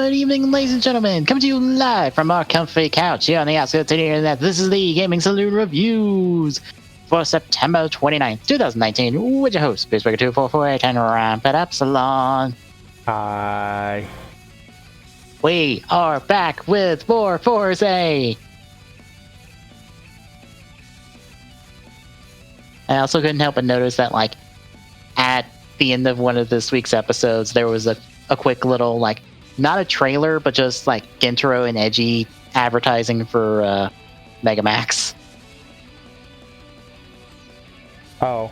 Good evening, ladies and gentlemen. Coming to you live from our comfy couch here on the outskirts of the internet. This is the Gaming Saloon Reviews for September 29th, 2019. With your host, Beastbreaker2448 and Rampant Epsilon. Hi. We are back with more Fourze. I also couldn't help but notice that, like, at the end of one of this week's episodes, there was a quick little, like, not a trailer, but just like intro and edgy advertising for Megamax. Oh,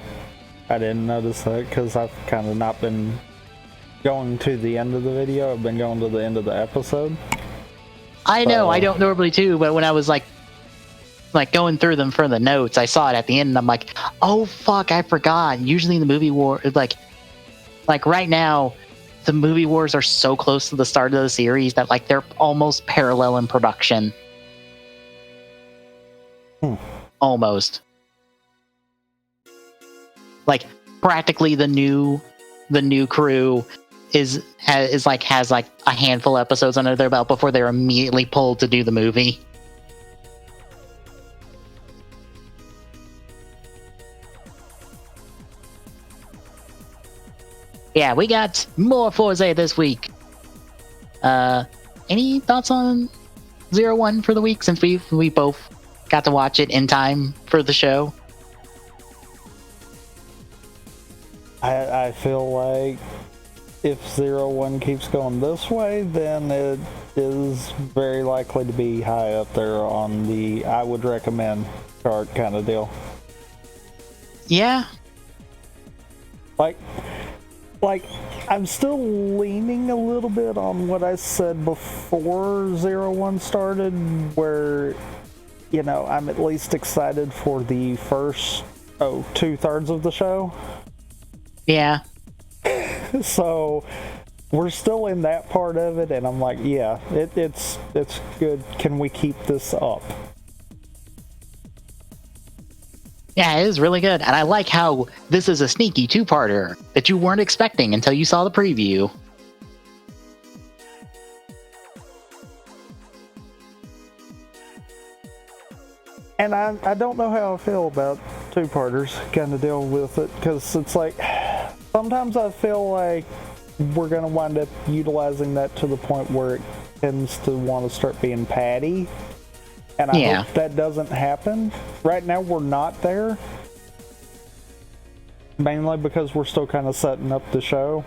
I didn't notice that because I've kind of not been going to the end of the video. I've been going to the end of the episode. I know, I don't normally too, but when I was like going through them for the notes, I saw it at the end and I'm like, oh fuck, I forgot. Usually in the movie war, like right now, the movie wars are so close to the start of the series that like they're almost parallel in production. Almost. Like practically the new crew has like a handful of episodes under their belt before they're immediately pulled to do the movie. Yeah, we got more Fourze this week. Any thoughts on 01 for the week, since we both got to watch it in time for the show? I feel like if 01 keeps going this way, then it is very likely to be high up there on the I would recommend chart kind of deal. Yeah. Like, I'm still leaning a little bit on what I said before 01 started, where, you know, I'm at least excited for the first, 2/3 of the show. Yeah. So, we're still in that part of it, and I'm like, yeah, it's good. Can we keep this up? Yeah, it is really good. And I like how this is a sneaky two-parter that you weren't expecting until you saw the preview. And I don't know how I feel about two-parters kind of deal with it, because it's like, sometimes I feel like we're going to wind up utilizing that to the point where it tends to want to start being patty. And I hope that doesn't happen. Right now, we're not there. Mainly because we're still kind of setting up the show.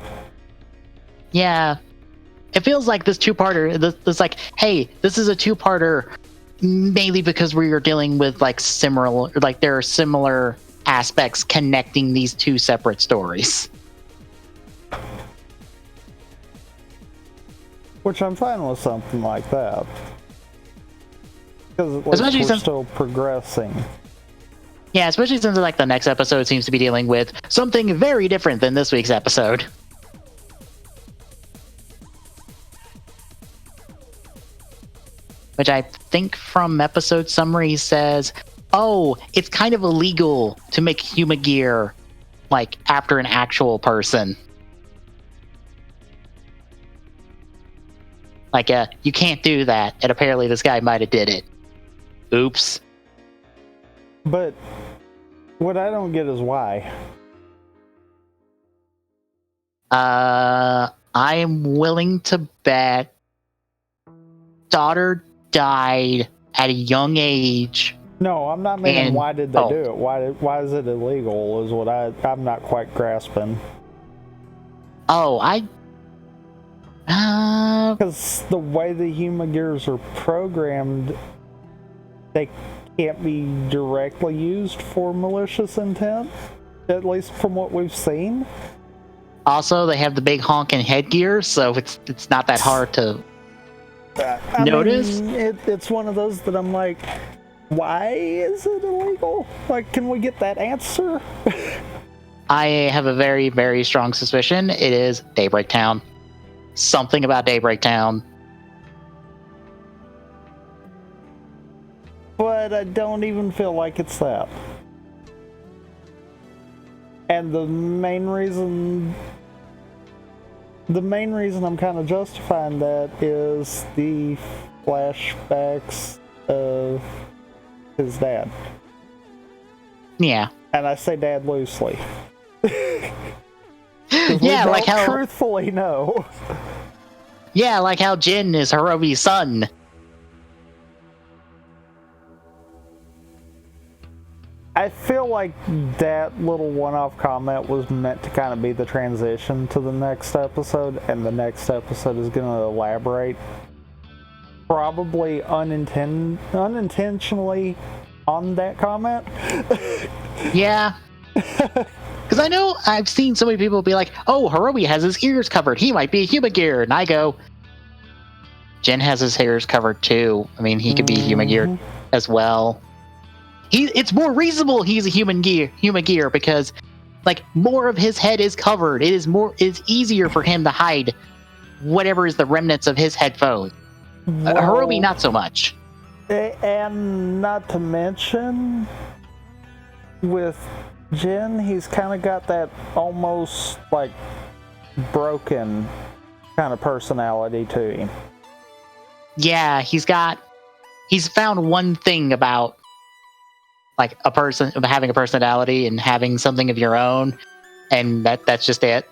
Yeah. It feels like this two-parter, this like, hey, this is a two-parter mainly because we are dealing with like there are similar aspects connecting these two separate stories. Which I'm fine with something like that. Because at least we're still progressing. Yeah, especially since like the next episode seems to be dealing with something very different than this week's episode. Which I think from episode summary says, oh, it's kind of illegal to make human gear like after an actual person. Like, you can't do that, and apparently this guy might have did it. Oops. But what I don't get is why. I am willing to bet daughter died at a young age. No, I'm not meaning why did they do it. Why is it illegal is what I'm not quite grasping. Because the way the human gears are programmed, they can't be directly used for malicious intent, at least from what we've seen. Also, they have the big honking headgear, so it's not that hard to notice. It's one of those that I'm like, why is it illegal? Like, can we get that answer? I have a very, very strong suspicion it is Daybreak Town. Something about Daybreak Town. But I don't even feel like it's that. And the main reason the main reason I'm kind of justifying that is the flashbacks of his dad. Yeah. And I say dad loosely. Yeah, like how truthfully know. Yeah, like how Jin is Hiromi's son. I feel like that little one-off comment was meant to kind of be the transition to the next episode, and the next episode is going to elaborate, probably unintentionally, on that comment. Yeah. Because I know I've seen so many people be like, oh, Hiromi has his ears covered. He might be a human gear. And I go, Jin has his ears covered too. I mean, he could be human gear as well. It's more reasonable he's a human gear because like more of his head is covered. It's easier for him to hide whatever is the remnants of his headphones. Hiromi, not so much. And not to mention, with Jin, he's kind of got that almost like broken kind of personality to him. Yeah, he's found one thing about like a person having a personality and having something of your own, and that's just it.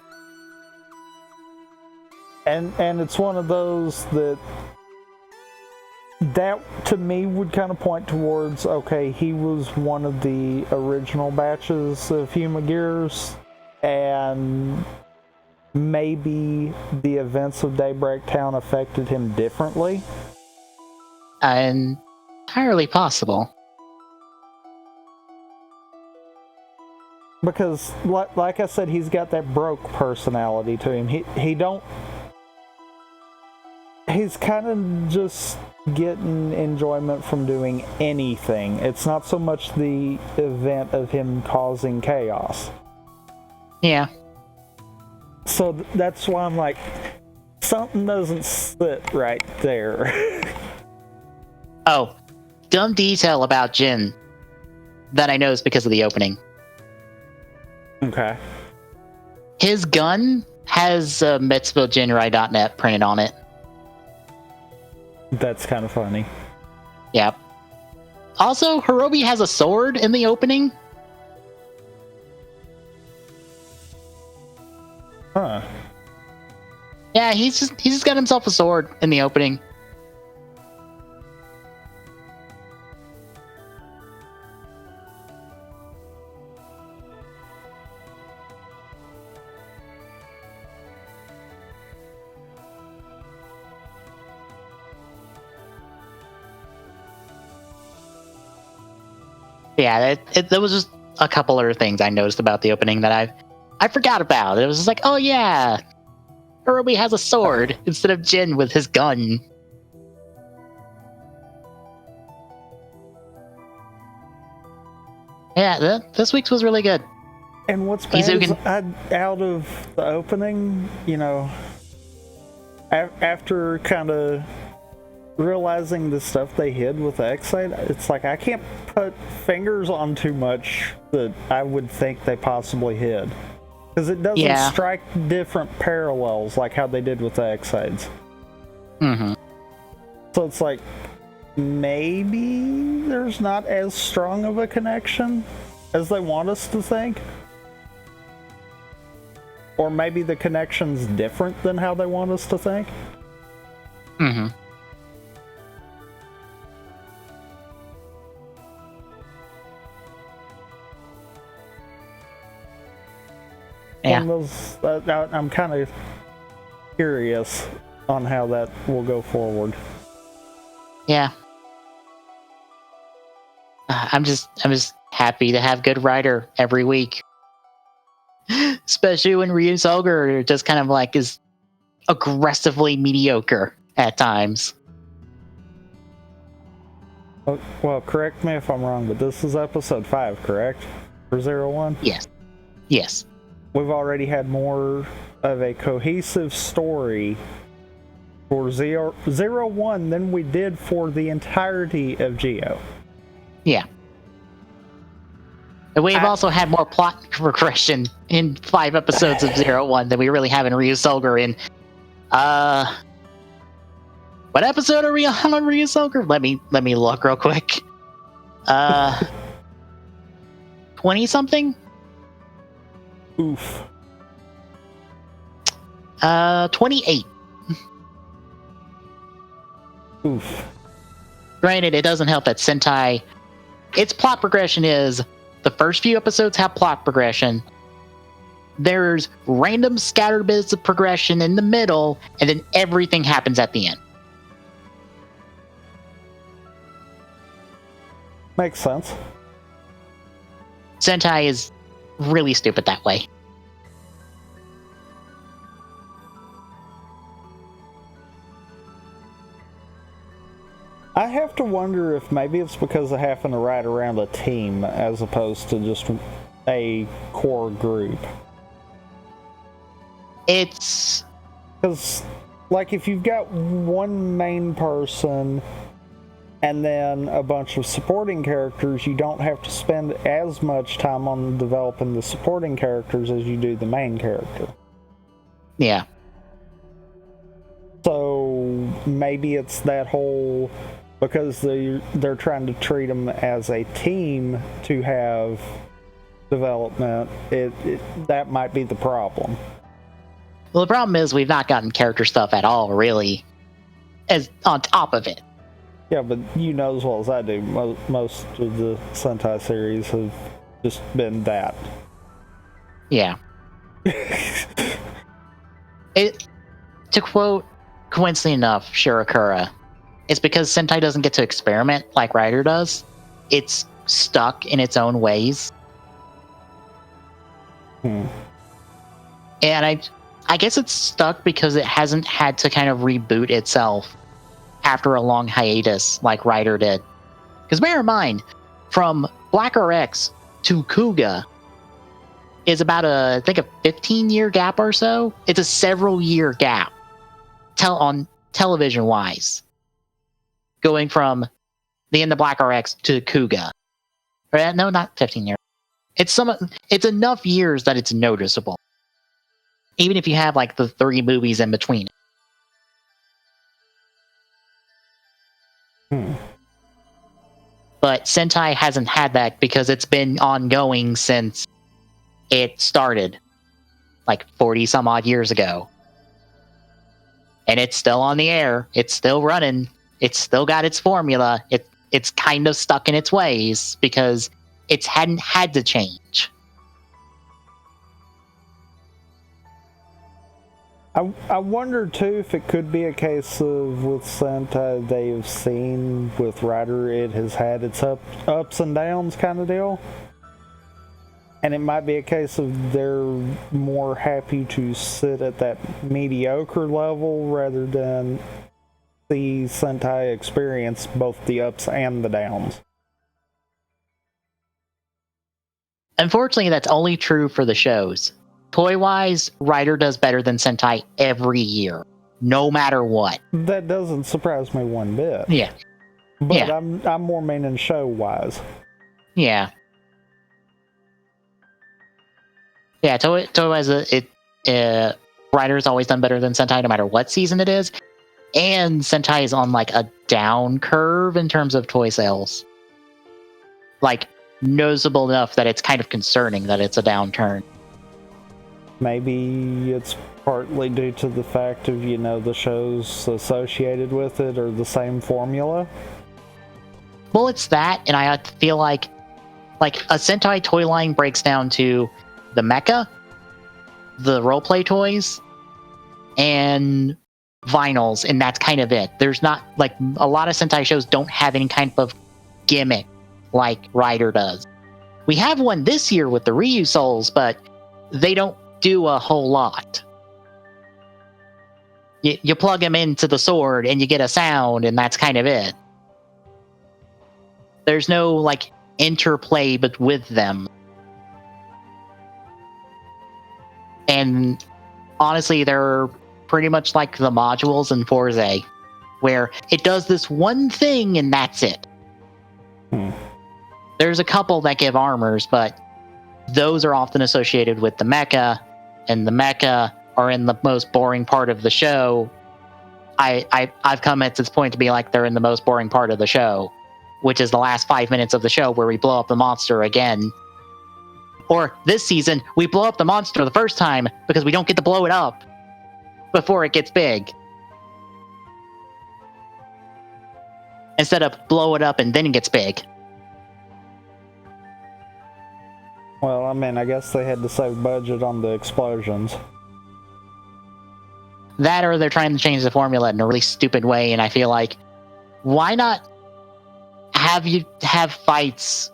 And it's one of those that to me would kind of point towards, okay, he was one of the original batches of Human Gears, and maybe the events of Daybreak Town affected him differently. Entirely possible. Because, like I said, he's got that broke personality to him. He's kind of just getting enjoyment from doing anything. It's not so much the event of him causing chaos. Yeah. So that's why I'm like, something doesn't sit right there. Oh, dumb detail about Jin that I know is because of the opening. Okay. His gun has MetsuboJinrai.net printed on it. That's kind of funny. Yep. Also, Hiromi has a sword in the opening. Huh. Yeah, he's just got himself a sword in the opening. Yeah, there was just a couple other things I noticed about the opening that I forgot about. It was just like, oh yeah, Hiromi has a sword instead of Jin with his gun. Yeah, this week's was really good. And what's bad is out of the opening, you know, after kind of realizing the stuff they hid with the X-Side, it's like I can't put fingers on too much that I would think they possibly hid. Because it doesn't strike different parallels like how they did with the X-Sides. Mm-hmm. So it's like, maybe there's not as strong of a connection as they want us to think. Or maybe the connection's different than how they want us to think. Mm-hmm. Yeah. And I'm kind of curious on how that will go forward. Yeah. I'm just happy to have good writer every week. Especially when Ryu Soger just kind of like is aggressively mediocre at times. Well, correct me if I'm wrong, but this is episode 5, correct? For 01? Yes. Yes. We've already had more of a cohesive story for 01 than we did for the entirety of Geo. Yeah. And we've also had more plot progression in 5 episodes of 01 than we really have in Ryusoulger in what episode are we on Ryusoulger? Let me look real quick. 20 something? Oof. 28. Oof. Granted, it doesn't help that Sentai, its plot progression is the first few episodes have plot progression. There's random scattered bits of progression in the middle, and then everything happens at the end. Makes sense. Sentai is really stupid that way. I have to wonder if maybe it's because of having to ride around a team as opposed to just a core group. It's... Because, like, if you've got one main person and then a bunch of supporting characters, you don't have to spend as much time on developing the supporting characters as you do the main character. Yeah. So maybe it's that whole, because they're trying to treat them as a team to have development, that might be the problem. Well, the problem is we've not gotten character stuff at all, really, as on top of it. Yeah, but you know as well as I do, most of the Sentai series have just been that. Yeah. To quote, coincidentally enough, Shirakura, it's because Sentai doesn't get to experiment like Rider does. It's stuck in its own ways. And I guess it's stuck because it hasn't had to kind of reboot itself after a long hiatus like Rider did. Because bear in mind, from Black RX to Kuga is about I think a 15-year gap or so. It's a several-year gap on television-wise. Going from the end of Black RX to Kuga. Or, no, not 15 years. It's enough years that it's noticeable. Even if you have like the 3 movies in between. But Sentai hasn't had that because it's been ongoing since it started, like 40 some odd years ago. And it's still on the air. It's still running. It's still got its formula. It's kind of stuck in its ways because it hadn't had to change. I wonder too if it could be a case of with Sentai they've seen with Rider it has had its ups and downs kind of deal. And it might be a case of they're more happy to sit at that mediocre level rather than see Sentai experience both the ups and the downs. Unfortunately, that's only true for the shows. Toy-wise, Rider does better than Sentai every year, no matter what. That doesn't surprise me one bit. Yeah. But yeah. I'm more meaning show-wise. Yeah. Yeah, Toy-wise, Rider's always done better than Sentai no matter what season it is. And Sentai is on like a down curve in terms of toy sales. Like, noticeable enough that it's kind of concerning that it's a downturn. Maybe it's partly due to the fact of, the shows associated with it are the same formula. Well, it's that, and I feel like a Sentai toy line breaks down to the mecha, the roleplay toys, and vinyls, and that's kind of it. There's not, like, a lot of Sentai shows don't have any kind of gimmick like Rider does. We have one this year with the Ryu Souls, but they don't do a whole lot. You plug them into the sword and you get a sound, and that's kind of it. There's no like interplay but with them. And honestly, they're pretty much like the modules in Fourze, where it does this one thing and that's it. There's a couple that give armors, but those are often associated with the mecha, and the mecha are in the most boring part of the show. I've come at this point to be like, they're in the most boring part of the show, which is the last 5 minutes of the show where we blow up the monster again. Or this season, we blow up the monster the first time because we don't get to blow it up before it gets big. Instead of blow it up and then it gets big. Well, I mean, I guess they had to save budget on the explosions. That, or they're trying to change the formula in a really stupid way, and I feel like, why not have fights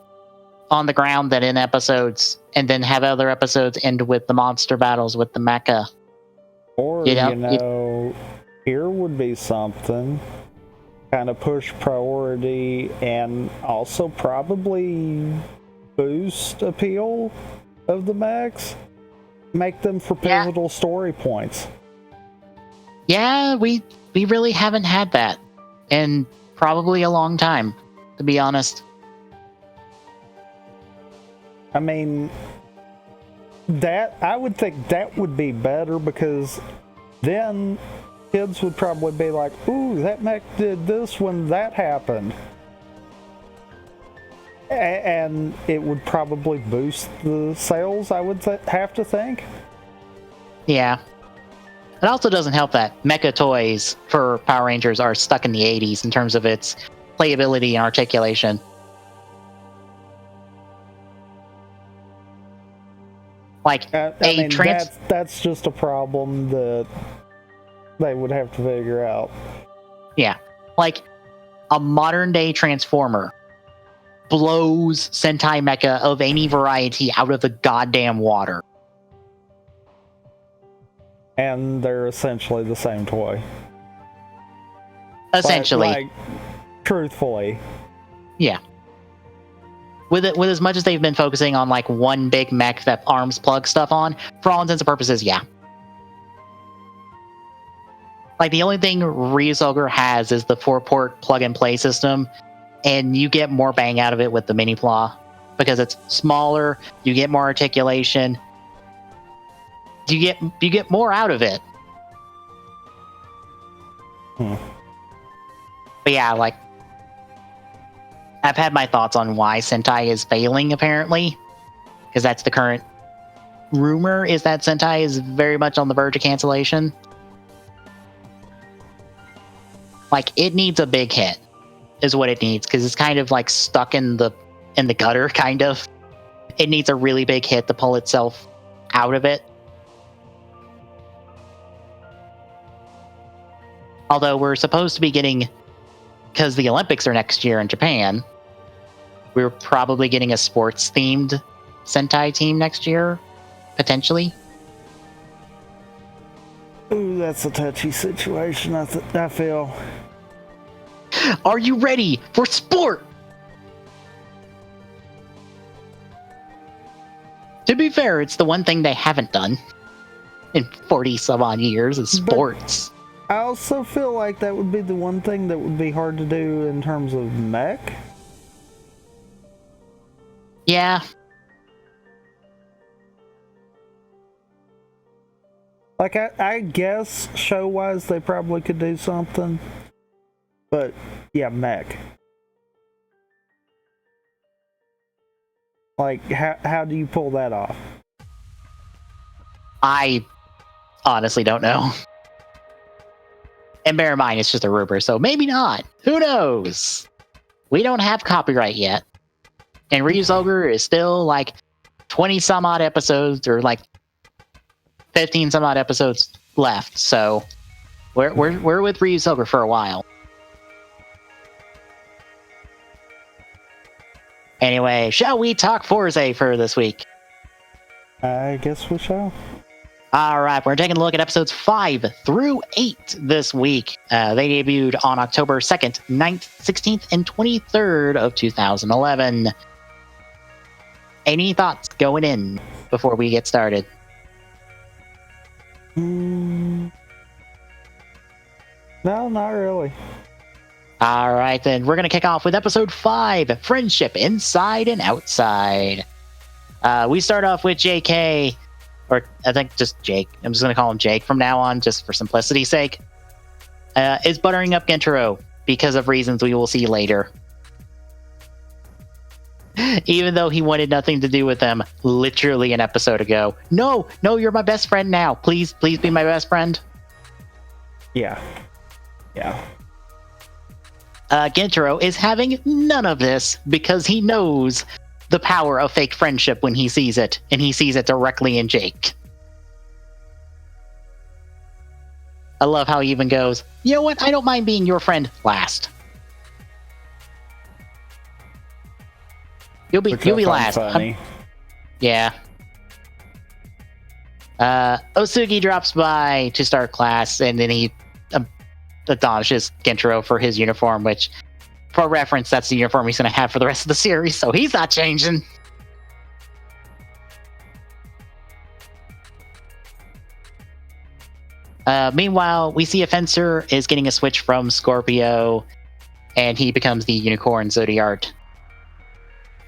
on the ground that in episodes, and then have other episodes end with the monster battles with the mecha? Or, here would be something. Kind of push priority and also probably boost appeal of the mechs. Make them for pivotal story points. Yeah, we really haven't had that in probably a long time, to be honest. I mean, I would think that would be better, because then kids would probably be like, ooh, that mech did this when that happened. And it would probably boost the sales, I would have to think. Yeah. It also doesn't help that mecha toys for Power Rangers are stuck in the 80s in terms of its playability and articulation. Like, that's just a problem that they would have to figure out. Yeah. Like, a modern day Transformer blows Sentai mecha of any variety out of the goddamn water. And they're essentially the same toy. Essentially. Like, truthfully. Yeah. With as much as they've been focusing on like one big mech that arms plug stuff on, for all intents and purposes, yeah. Like, the only thing Ryusoulger has is the 4-port plug-and-play system, and you get more bang out of it with the mini-pla, because it's smaller, you get more articulation, you get more out of it. But yeah, like, I've had my thoughts on why Sentai is failing, apparently, because that's the current rumor, is that Sentai is very much on the verge of cancellation. Like, it needs a big hit, is what it needs, because it's kind of like stuck in the gutter, kind of. It needs a really big hit to pull itself out of it. Although we're supposed to be getting, because the Olympics are next year in Japan, we're probably getting a sports-themed Sentai team next year, potentially. Ooh, that's a touchy situation, I feel. Are you ready for sport? To be fair, it's the one thing they haven't done in 40-some-odd years is sports. But I also feel like that would be the one thing that would be hard to do in terms of mech. Yeah. Like, I guess show-wise they probably could do something. But, yeah, mech. Like, how do you pull that off? I honestly don't know. And bear in mind, it's just a rumor, so maybe not. Who knows? We don't have copyright yet. And Ryusoulger is still like 20-some-odd episodes, or like 15-some-odd episodes left. So we're with Ryusoulger for a while. Anyway, shall we talk Fourze for this week? I guess we shall. All right, we're taking a look at episodes 5 through 8 this week. They debuted on October 2nd, 9th, 16th, and 23rd of 2011. Any thoughts going in before we get started? No, not really. All right, then we're going to kick off with episode 5, Friendship Inside and Outside. We start off with JK, or I think just Jake. I'm just going to call him Jake from now on, just for simplicity's sake. Is buttering up Gentaro because of reasons we will see later. Even though he wanted nothing to do with them literally an episode ago. No, you're my best friend now. Please be my best friend. Yeah. Gentaro is having none of this because he knows the power of fake friendship when he sees it, and he sees it directly in Jake. I love how he even goes, you know what, I don't mind being your friend last. You'll be last. Funny. Yeah. Osugi drops by to start class, and then he adonishes Gentaro for his uniform, which, for reference, that's the uniform he's going to have for the rest of the series, so he's not changing. Meanwhile, we see a fencer is getting a switch from Scorpio, and he becomes the Unicorn Zodiart.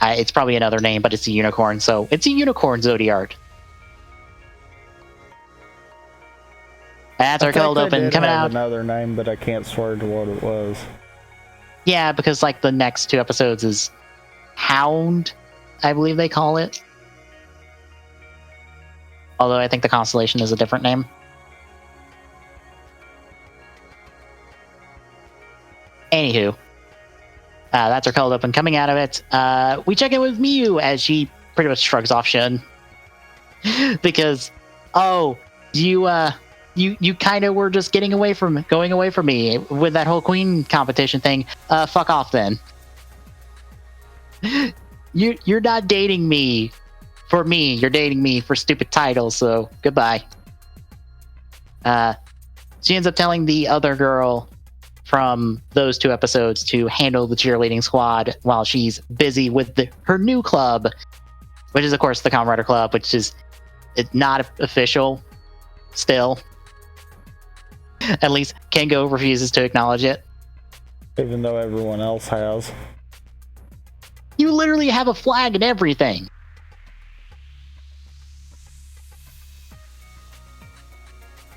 It's probably another name, but it's a unicorn, so it's a Unicorn Zodiart. That's our cold open coming out. Another name, but I can't swear to what it was. Yeah, because like the next 2 episodes is Hound, I believe they call it. Although I think the constellation is a different name. Anywho, that's our cold open coming out of it. We check in with Miyu as she pretty much shrugs off Shun. Because, you kind of were just going away from me with that whole queen competition thing. Fuck off then. You're not dating me for me. You're dating me for stupid titles. So goodbye. She ends up telling the other girl from those 2 episodes to handle the cheerleading squad while she's busy with her new club, which is of course the Kamen Rider Club, which is not official still. At least Kengo refuses to acknowledge it. Even though everyone else has. You literally have a flag and everything.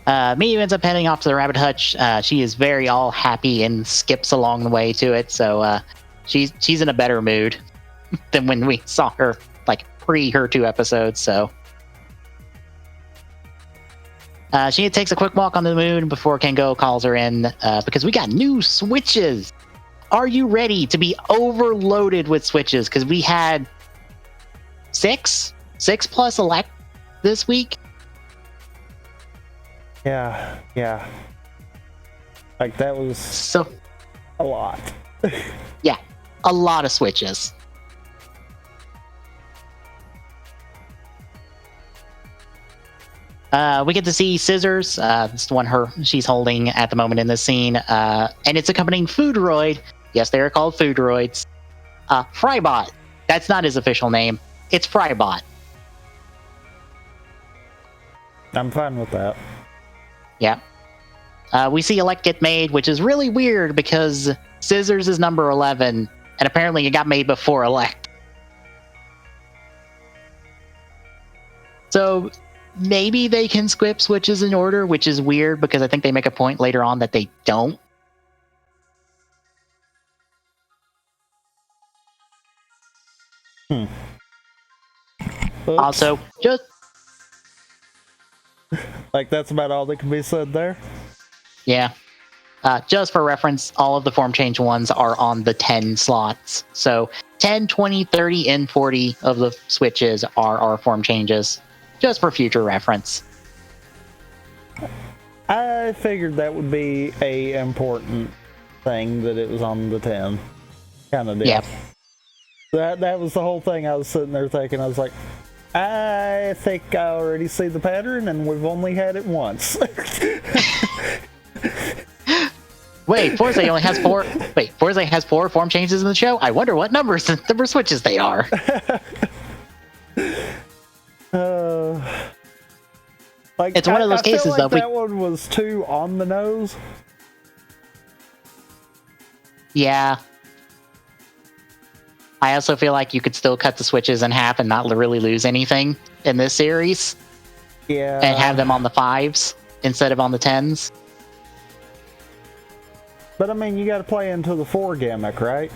Miyu ends up heading off to the rabbit hutch. She is very all happy and skips along the way to it, so she's in a better mood than when we saw her like pre her 2 episodes, so she takes a quick walk on the moon before Kengo calls her in, because we got new switches. Are you ready to be overloaded with switches? Because we had 6 plus elect this week. Yeah. Like that was so a lot. Yeah, a lot of switches. We get to see Scissors. It's the one she's holding at the moment in this scene. And it's accompanying Foodroid. Yes, they are called Foodroids. Frybot. That's not his official name. It's Frybot. I'm fine with that. Yeah. We see Elect get made, which is really weird because Scissors is number 11, and apparently it got made before Elect. So maybe they can skip switches in order, which is weird because I think they make a point later on that they don't. Also, just like that's about all that can be said there. Yeah. Just for reference, all of the form change ones are on the 10 slots. So 10, 20, 30, and 40 of the switches are our form changes. Just for future reference. I figured that would be a important thing that it was on the 10 kind of deal. Yep. That was the whole thing. I was sitting there thinking, I was like, I think I already see the pattern and we've only had it once. Wait, Fourze only has 4. Wait, Fourze has 4 form changes in the show? I wonder what number switches they are. Like it's one of those cases, feel like though. That one was too on the nose. Yeah. I also feel like you could still cut the switches in half and not really lose anything in this series. Yeah. And have them on the 5s instead of on the 10s. But I mean, you got to play into the 4 gimmick, right?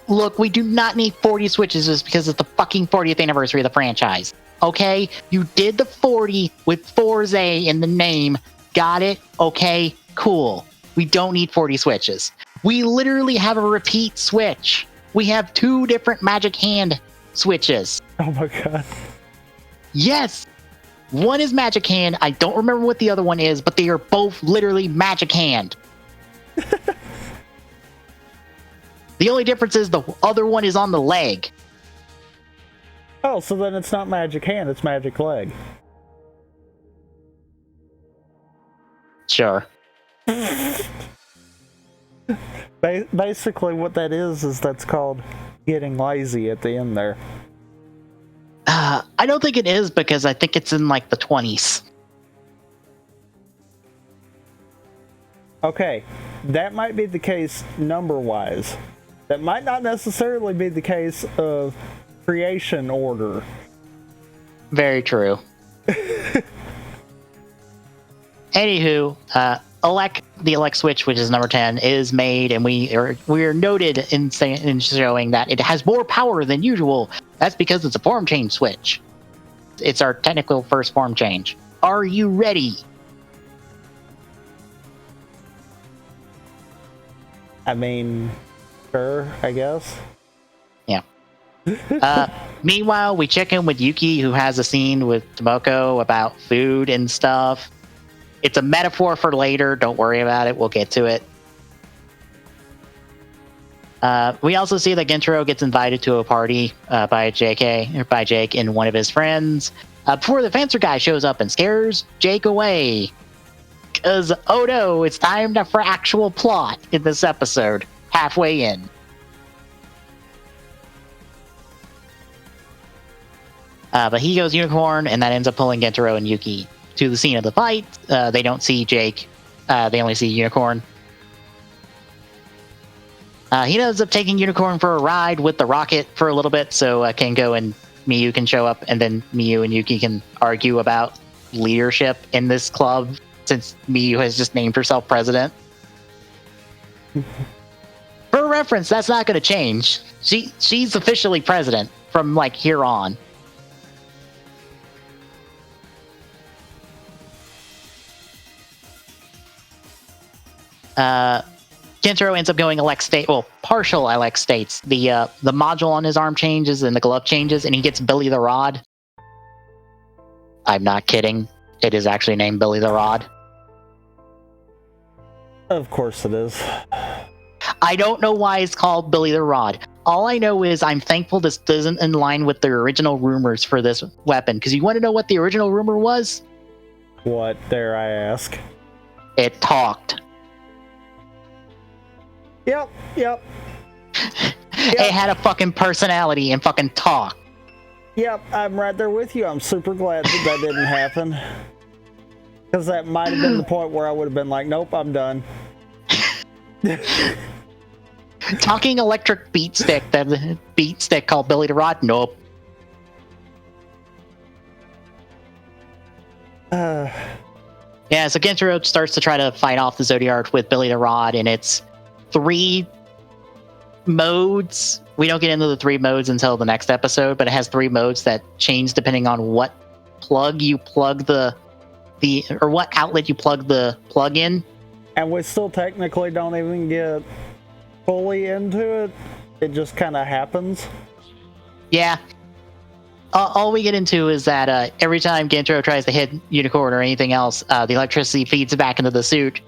Look, we do not need 40 switches just because it's the fucking 40th anniversary of the franchise. Okay? You did the 40 with Fourze in the name. Got it? Okay, cool. We don't need 40 switches. We literally have a repeat switch. We have 2 different magic hand switches. Oh my god. Yes! One is magic hand. I don't remember what the other one is, but they are both literally magic hand. The only difference is the other one is on the leg. Oh, so then it's not magic hand, it's magic leg. Sure. Basically, what that is that's called getting lazy at the end there. I don't think it is because I think it's in like the 20s. Okay, that might be the case number-wise. That might not necessarily be the case of creation order. Very true. Anywho, the elect switch, which is number 10, is made, and we are noted in showing that it has more power than usual. That's because it's a form change switch. It's our technical first form change. Are you ready? I mean, sure, I guess. Yeah. Meanwhile, we check in with Yuki, who has a scene with Tomoko about food and stuff. It's a metaphor for later. Don't worry about it. We'll get to it. We also see that Gentaro gets invited to a party by Jake and one of his friends before the fencer guy shows up and scares Jake away. Because, oh no, it's time for actual plot in this episode, halfway in. But he goes unicorn, and that ends up pulling Gentaro and Yuki to the scene of the fight. They don't see Jake. They only see Unicorn. He ends up taking Unicorn for a ride with the rocket for a little bit, so Kengo and Miyu can show up, and then Miyu and Yuki can argue about leadership in this club, since Miyu has just named herself president. For reference, that's not going to change. She's officially president from, like, here on. Gentaro ends up going partial elect states. The module on his arm changes and the glove changes, and he gets Billy the Rod. I'm not kidding. It is actually named Billy the Rod. Of course it is. I don't know why it's called Billy the Rod. All I know is I'm thankful this isn't in line with the original rumors for this weapon. Because you want to know what the original rumor was? What, dare I ask? It talked. Yep. It had a fucking personality and fucking talk. Yep, I'm right there with you. I'm super glad that didn't happen. Because that might have been the point where I would have been like, nope, I'm done. Talking electric beat stick called Billy the Rod? Nope. Yeah, so Gentaro starts to try to fight off the Zodiarch with Billy the Rod, and it's 3 modes. We don't get into the 3 modes until the next episode, but it has 3 modes that change depending on what plug you plug or what outlet you plug the plug in. And we still technically don't even get fully into it. It just kind of happens. Yeah. All we get into is that every time Gentaro tries to hit Unicorn or anything else, the electricity feeds back into the suit,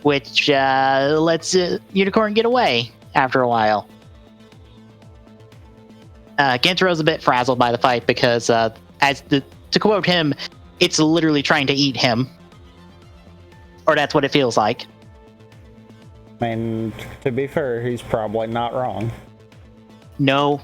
which lets Unicorn get away after a while. Gentaro's a bit frazzled by the fight because, to quote him, it's literally trying to eat him. Or that's what it feels like. I mean, to be fair, he's probably not wrong. No.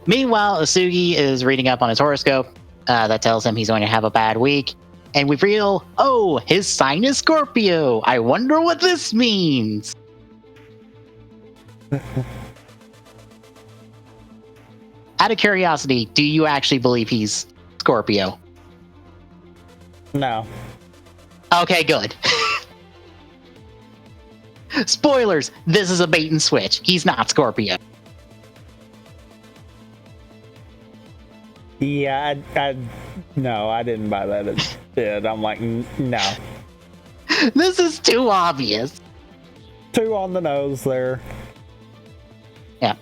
Meanwhile, Asugi is reading up on his horoscope. That tells him he's going to have a bad week. And we reveal, oh, his sign is Scorpio. I wonder what this means. Out of curiosity, do you actually believe he's Scorpio? No. Okay, good. Spoilers, this is a bait and switch. He's not Scorpio. Yeah, no, I didn't buy that as it. I'm like, no. This is too obvious. Too on the nose there. Yeah.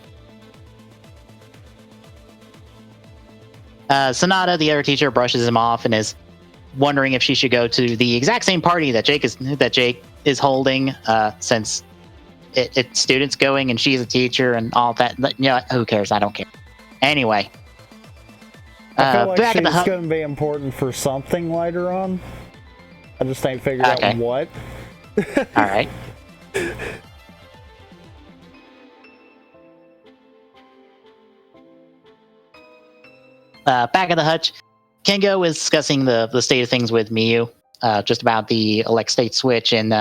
Sonata, the other teacher, brushes him off and is wondering if she should go to the exact same party that Jake is holding, since it's students going and she's a teacher and all that. But, you know, who cares? I don't care. Anyway. I feel like she's going to be important for something later on. I just ain't figured out what. All right. Back at the hutch, Kengo is discussing the state of things with Miyu, just about the elect state switch and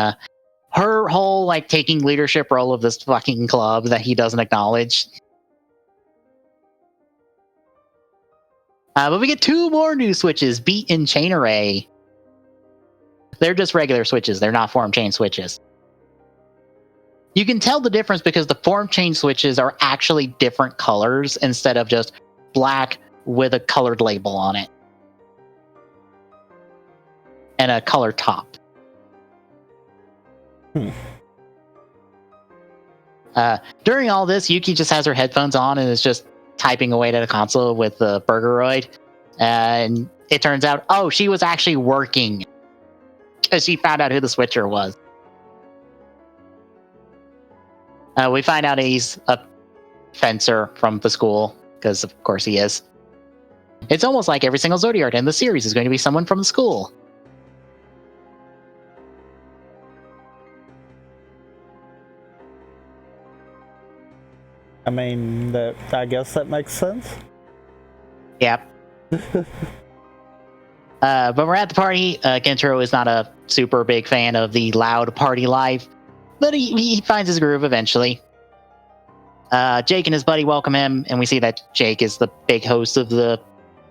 her whole like taking leadership role of this fucking club that he doesn't acknowledge. But we get 2 more new switches, Beat and Chain Array. They're just regular switches. They're not form chain switches. You can tell the difference because the form chain switches are actually different colors instead of just black with a colored label on it. And a color top. During all this, Yuki just has her headphones on and is just typing away at a console with the Burgeroid. And it turns out, oh, she was actually working because she found out who the switcher was. We find out he's a fencer from the school, because of course he is. It's almost like every single Zodiac in the series is going to be someone from the school. I mean, I guess that makes sense. Yep. But we're at the party. Gentaro is not a super big fan of the loud party life, but he finds his groove eventually. Jake and his buddy welcome him, and we see that Jake is the big host of the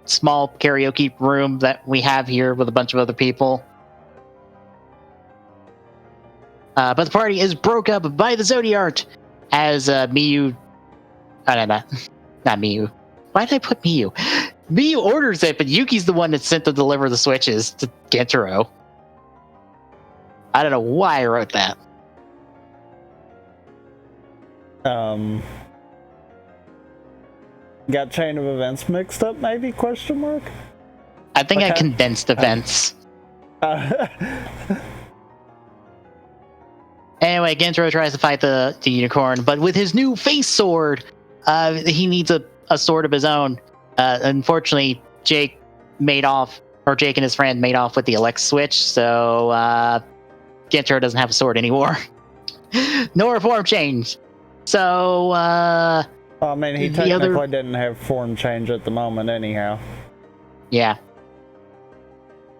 small karaoke room that we have here with a bunch of other people. But the party is broke up by the Zodiac as Miyu... not Miyu. Why did I put Miyu? Miyu orders it, but Yuki's the one that's sent to deliver the switches to Gentaro. I don't know why I wrote that. Got chain of events mixed up, maybe? Question mark? I think I condensed events. Anyway, Gentaro tries to fight the unicorn, but with his new face sword, he needs a sword of his own. Unfortunately, Jake and his friend made off with the elect switch, so Gentaro doesn't have a sword anymore. Nor a form change. So, I mean, he technically didn't have form change at the moment anyhow. Yeah.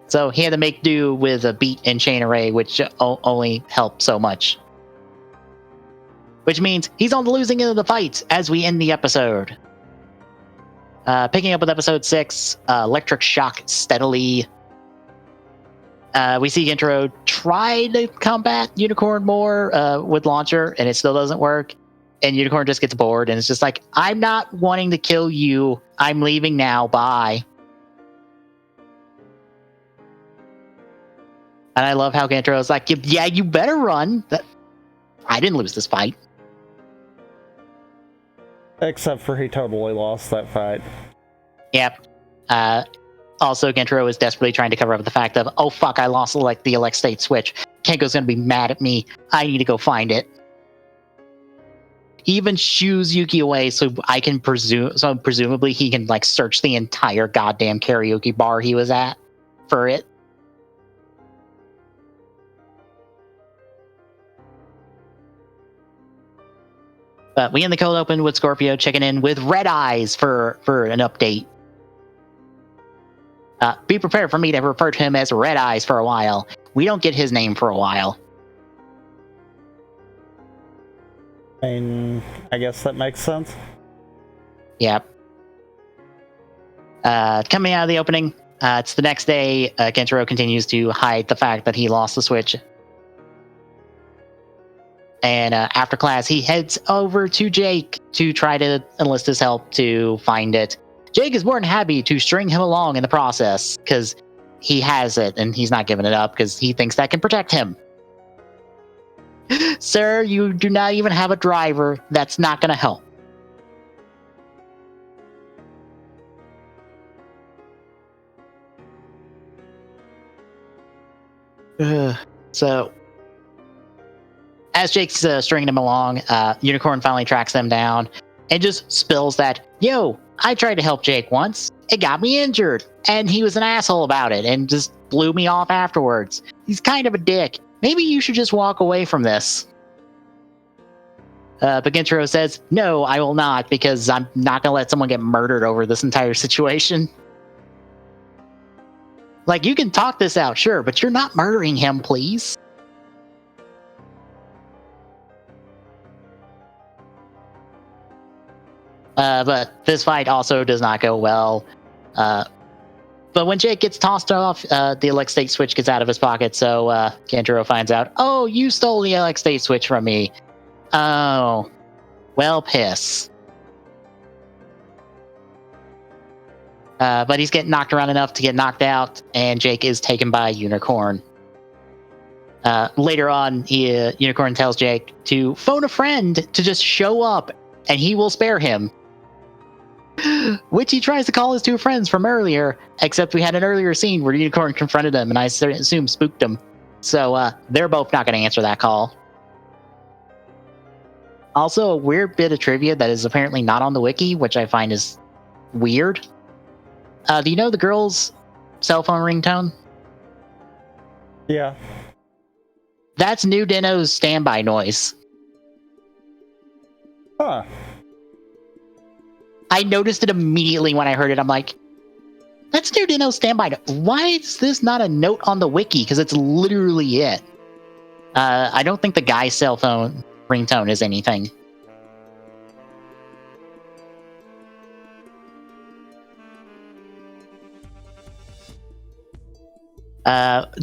So he had to make do with a beat and chain array, which only helped so much. Which means he's on the losing end of the fight as we end the episode. Picking up with episode 6, Electric Shock Steadily. We see Gentaro try to combat Unicorn more with Launcher, and it still doesn't work. And Unicorn just gets bored, and it's just like, I'm not wanting to kill you. I'm leaving now. Bye. And I love how Gentaro's like, yeah, you better run. I didn't lose this fight. Except for he totally lost that fight. Yep. Also, Gentaro is desperately trying to cover up the fact of, oh fuck, I lost the elect state switch. Kenko's gonna be mad at me. I need to go find it. He even shoos Yuki away so presumably he can like search the entire goddamn karaoke bar he was at for it. But we end the cold open with Scorpio checking in with Red Eyes for an update. Be prepared for me to refer to him as Red Eyes for a while. We don't get his name for a while. I guess that makes sense. Yep. Coming out of the opening, it's the next day. Gentaro continues to hide the fact that he lost the Switch. And after class, he heads over to Jake to try to enlist his help to find it. Jake is more than happy to string him along in the process because he has it and he's not giving it up because he thinks that can protect him. Sir, you do not even have a driver. That's not going to help. So, as Jake's stringing him along, Unicorn finally tracks them down and just spills that, yo, I tried to help Jake once. It got me injured, and he was an asshole about it and just blew me off afterwards. He's kind of a dick. Maybe you should just walk away from this. But Gentaro says, no, I will not, because I'm not going to let someone get murdered over this entire situation. Like, you can talk this out, sure, but you're not murdering him, please. But this fight also does not go well. But when Jake gets tossed off, the elect state switch gets out of his pocket, so Gentaro finds out, oh, you stole the elect state switch from me. Oh, well, piss. But he's getting knocked around enough to get knocked out, and Jake is taken by Unicorn. Later on, Unicorn tells Jake to phone a friend to just show up, and he will spare him. Which he tries to call his two friends from earlier, except we had an earlier scene where Unicorn confronted him, and I assume spooked him. So they're both not going to answer that call. Also, a weird bit of trivia that is apparently not on the wiki, which I find is weird. Do you know the girl's cell phone ringtone? Yeah. That's New Dino's standby noise. Huh. I noticed it immediately when I heard it. I'm like, that's New Dino's standby. Why is this not a note on the wiki? Because it's literally it. I don't think the guy's cell phone ringtone is anything.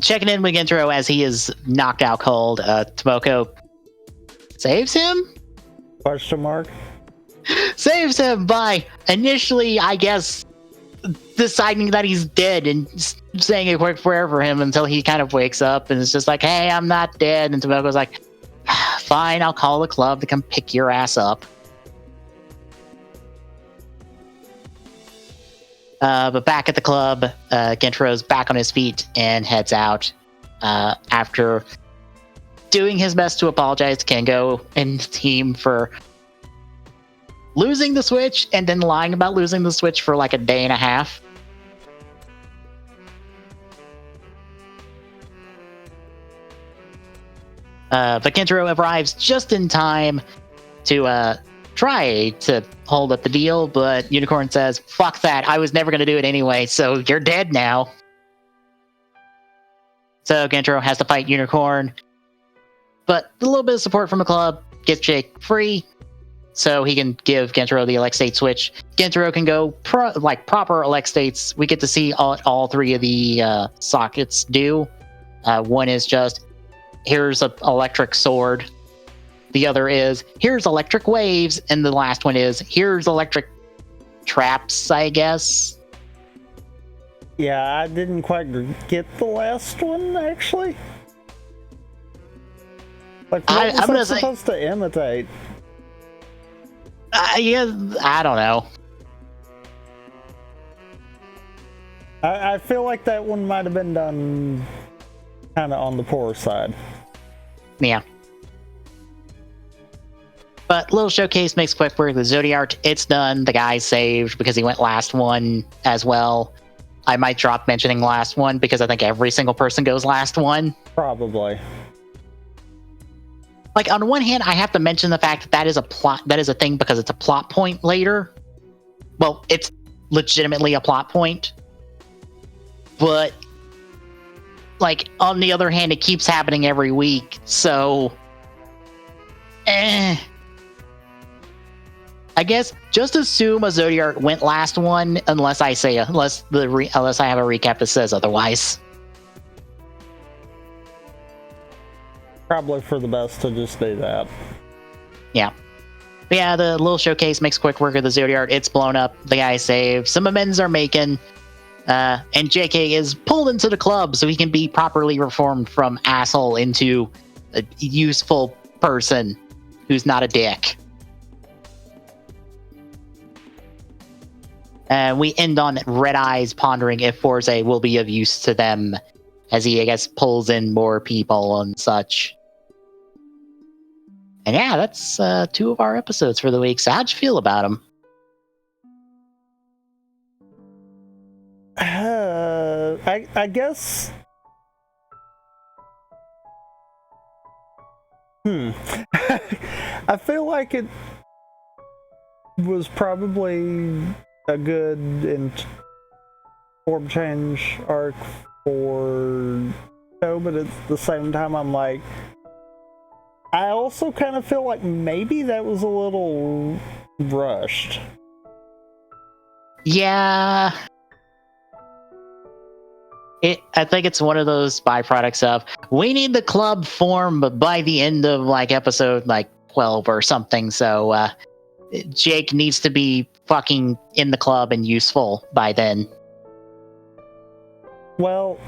Checking in with Gentaro as he is knocked out cold. Tomoko saves him? Question mark? Saves him by initially, I guess, deciding that he's dead and saying a quick prayer for him until he kind of wakes up and it's just like, hey, I'm not dead. And Tomoko's like, fine, I'll call the club to come pick your ass up. But back at the club, Gentaro's back on his feet and heads out after doing his best to apologize to Kengo and the team for losing the Switch and then lying about losing the Switch for like a day and a half. But Gentaro arrives just in time to try to hold up the deal, but Unicorn says, fuck that, I was never going to do it anyway, so you're dead now. So Gentaro has to fight Unicorn, but a little bit of support from the club gets Jake free, so he can give Gentaro the elect state switch. Gentaro can go proper elect states. We get to see all three of the sockets do. One is just, here's an electric sword. The other is, here's electric waves. And the last one is, here's electric traps, I guess. Yeah, I didn't quite get the last one, actually. Like, what was it supposed to imitate? Yeah, I don't know. I feel like that one might have been done kind of on the poor side. Yeah. But little showcase makes quick work with Zodiart. It's done. The guy's saved because he went last one as well. I might drop mentioning last one because I think every single person goes last one. Probably. Like, on one hand, I have to mention the fact that that is a thing because it's a plot point later. Well, it's legitimately a plot point. but like on the other hand, it keeps happening every week. So, I guess just assume a Zodiac went last one, unless I say unless I have a recap that says otherwise. Probably for the best to just do that. Yeah. But yeah, the little showcase makes quick work of the Zodiac. It's blown up. The guy saved. Some amends are making. And JK is pulled into the club so he can be properly reformed from asshole into a useful person who's not a dick. And we end on Red Eyes pondering if Fourze will be of use to them as he, I guess, pulls in more people and such. And yeah, that's 2 of our episodes for the week. So how'd you feel about them? I guess. I feel like it was probably a good form change arc for show, but at the same time, I'm like, I also kind of feel like maybe that was a little rushed. Yeah. I think it's one of those byproducts of we need the club form, but by the end of like episode like 12 or something, so Jake needs to be fucking in the club and useful by then. Well,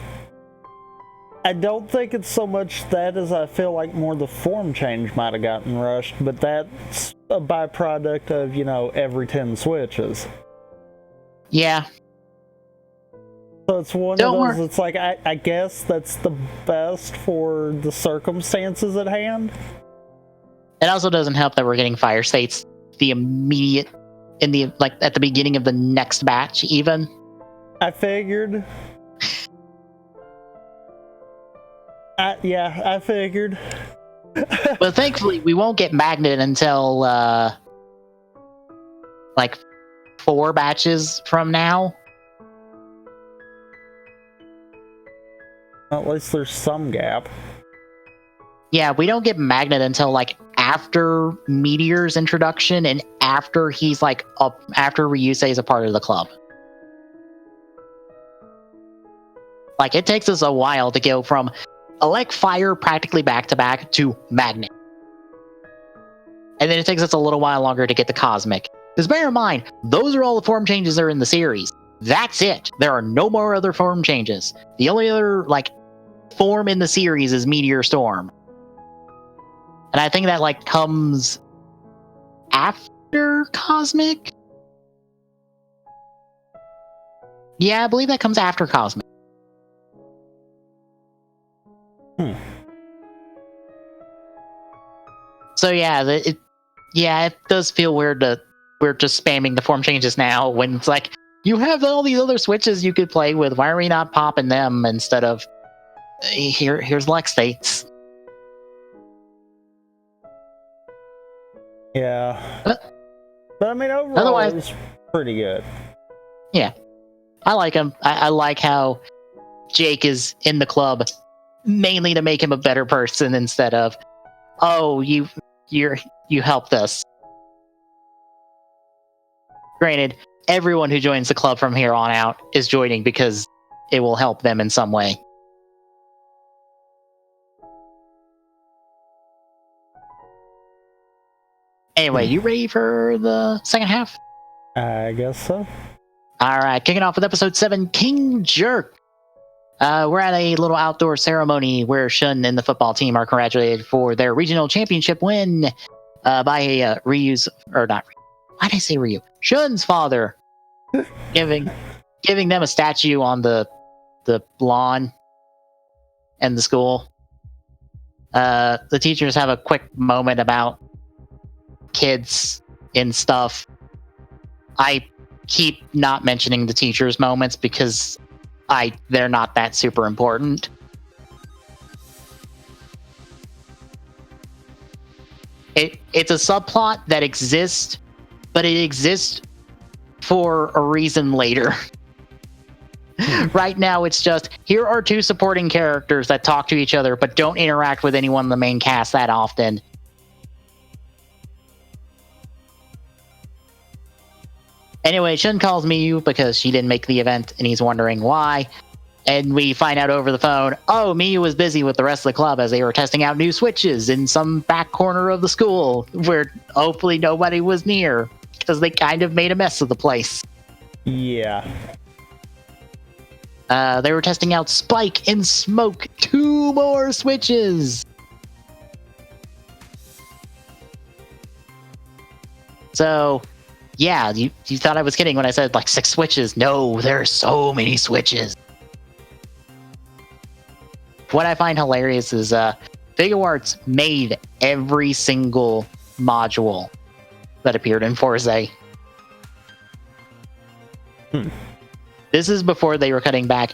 I don't think it's so much that as I feel like more the form change might have gotten rushed, but that's a byproduct of, every 10 switches. Yeah. So it's one of those, it's like, I guess that's the best for the circumstances at hand. It also doesn't help that we're getting fire states at the beginning of the next batch, even. I figured. I figured. But thankfully, we won't get Magnet until, 4 batches from now. At least there's some gap. Yeah, we don't get Magnet until, after Meteor's introduction and after he's, after Ryusei is a part of the club. It takes us a while to go from Fire practically back-to-back to Magnet. And then it takes us a little while longer to get the Cosmic. Because bear in mind, those are all the form changes that are in the series. That's it. There are no more other form changes. The only other, form in the series is Meteor Storm. And I think that, comes after Cosmic? Yeah, I believe that comes after Cosmic. So yeah, it does feel weird that we're just spamming the form changes now when it's you have all these other switches you could play with. Why are we not popping them instead of here's Lex States? Yeah. But I mean, overall, otherwise, it was pretty good. Yeah. I like him. I like how Jake is in the club mainly to make him a better person instead of, oh, you helped us. Granted, everyone who joins the club from here on out is joining because it will help them in some way. Anyway, you ready for the second half? I guess so. Alright, kicking off with episode 7, King Jerk. We're at a little outdoor ceremony where Shun and the football team are congratulated for their regional championship win by Ryu's, or not Ryu. Why did I say Ryu? Shun's father, giving them a statue on the lawn and the school. The teachers have a quick moment about kids and stuff. I keep not mentioning the teachers' moments because they're not that super important. It's a subplot that exists, but it exists for a reason later. Right now, it's just, here are two supporting characters that talk to each other, but don't interact with anyone in the main cast that often. Anyway, Shun calls Miyu because she didn't make the event, and he's wondering why. And we find out over the phone, oh, Miyu was busy with the rest of the club as they were testing out new switches in some back corner of the school where hopefully nobody was near, because they kind of made a mess of the place. Yeah. They were testing out Spike and Smoke, 2 more switches. So, yeah, you thought I was kidding when I said like 6 switches. No, there are so many switches. What I find hilarious is Figuarts made every single module that appeared in Fourze. This is before they were cutting back.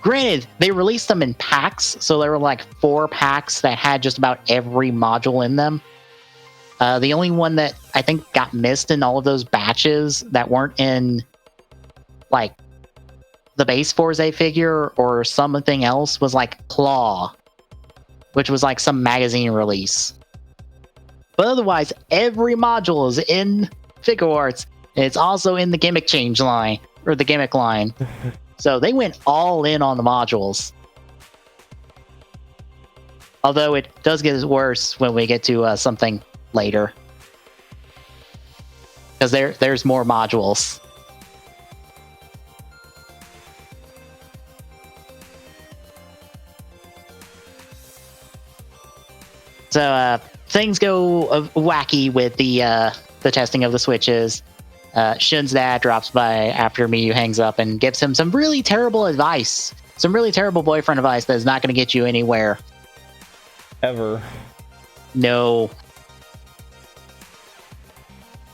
Granted, they released them in packs, so there were like 4 packs that had just about every module in them. The only one that I think got missed in all of those batches that weren't in like the base Fourze figure or something else was like Claw, which was like some magazine release. But otherwise, every module is in Figuarts, and it's also in the gimmick change line, or the gimmick line. So they went all in on the modules. Although it does get worse when we get to something later. Because there's more modules. So things go wacky with the testing of the switches. Shun's dad drops by after Miyu hangs up and gives him some really terrible advice. Some really terrible boyfriend advice that is not going to get you anywhere. Ever. No.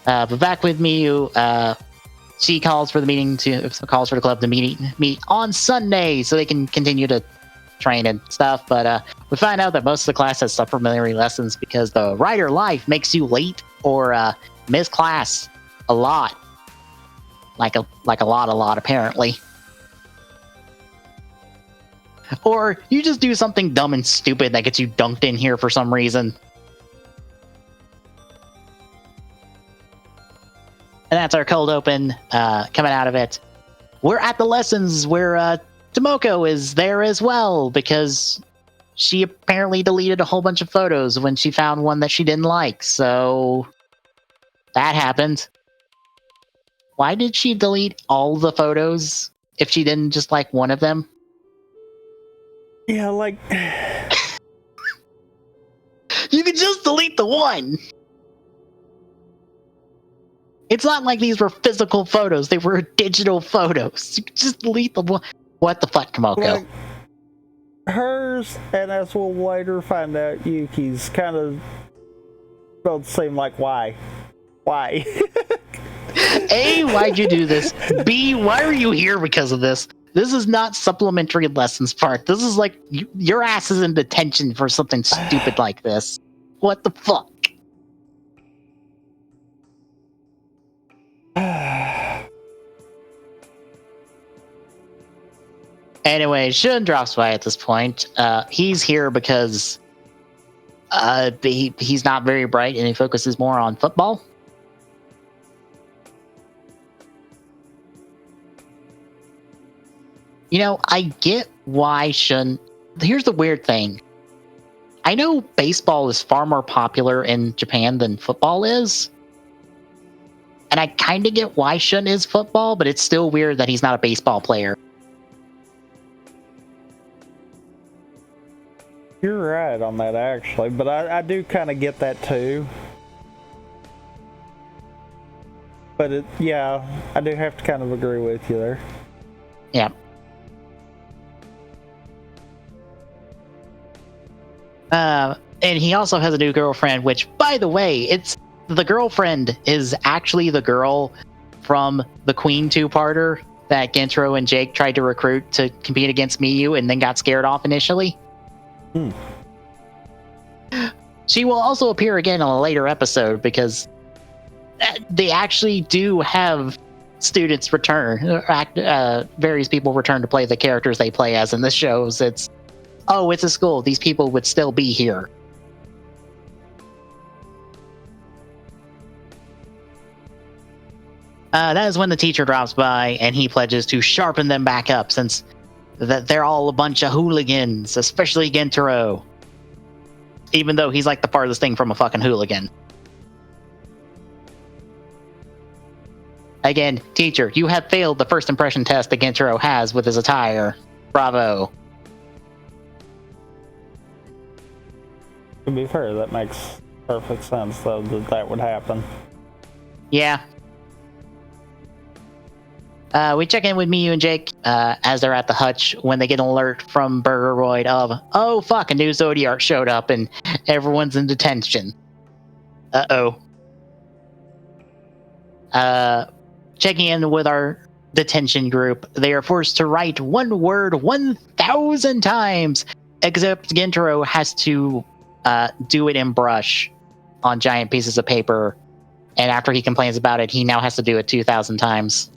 But back with Miyu, she calls for the club to meet on Sunday so they can continue to train and stuff. But we find out that most of the class has supplementary lessons because the writer life makes you late or miss class a lot. Like a lot apparently. Or you just do something dumb and stupid that gets you dunked in here for some reason. And that's our cold open. Coming out of it, we're at the lessons where Tomoko is there as well because she apparently deleted a whole bunch of photos when she found one that she didn't like. So that happened. Why did she delete all the photos if she didn't just like one of them? Yeah, like... You could just delete the one! It's not like these were physical photos. They were digital photos. You could just delete the one. What the fuck, Tomoko? Like, hers, and as we'll later find out, Yuki's kind of don't seem like why. Why? A, why'd you do this? B, why are you here because of this? This is not supplementary lessons part. This is like, your ass is in detention for something stupid like this. What the fuck? Anyway, Shun drops by at this point. He's here because he's not very bright and he focuses more on football. You know, I get why Shun... Here's the weird thing. I know baseball is far more popular in Japan than football is. And I kind of get why Shun is football, but it's still weird that he's not a baseball player. You're right on that, actually, but I do kind of get that too. But yeah, I do have to kind of agree with you there. Yeah. And he also has a new girlfriend, which, by the way, the girlfriend is actually the girl from the Queen 2-parter that Gentro and Jake tried to recruit to compete against Miyu and then got scared off initially. She will also appear again in a later episode because they actually do have students return, various people return to play the characters they play as in the shows. It's a school. These people would still be here. That is when the teacher drops by and he pledges to sharpen them back up, since that they're all a bunch of hooligans, especially Gentaro. Even though he's like the farthest thing from a fucking hooligan. Again, teacher, you have failed the first impression test that Gentaro has with his attire. Bravo. To be fair, that makes perfect sense, though, that would happen. Yeah. We check in with Miyu and Jake as they're at the hutch when they get an alert from Burgeroid of, oh fuck, a new Zodiac showed up and everyone's in detention. Uh-oh. Checking in with our detention group, they are forced to write one word 1,000 times, except Gentaro has to do it in brush on giant pieces of paper, and after he complains about it, he now has to do it 2,000 times.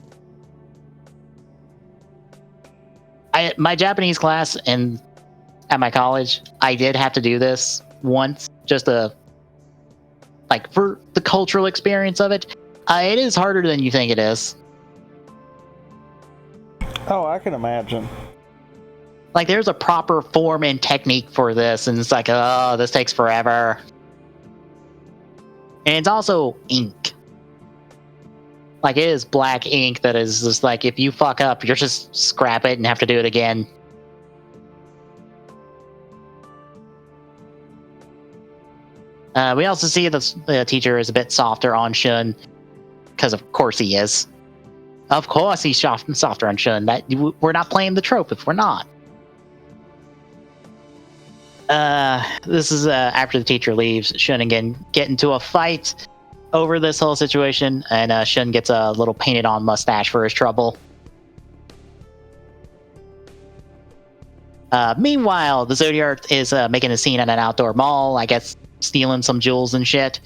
My Japanese class at my college, I did have to do this once, just for the cultural experience of it. It is harder than you think it is. Oh, I can imagine. Like, there's a proper form and technique for this, and it's like, oh, this takes forever. And it's also ink. Like, it is black ink that is just like, if you fuck up, you're just scrap it and have to do it again. We also see the teacher is a bit softer on Shun, because of course he is. Of course he's softer on Shun. We're not playing the trope if we're not. This is after the teacher leaves. Shun again get into a fight over this whole situation, and Shun gets a little painted on mustache for his trouble. Meanwhile, the Zodiac is making a scene at an outdoor mall, I guess stealing some jewels and shit,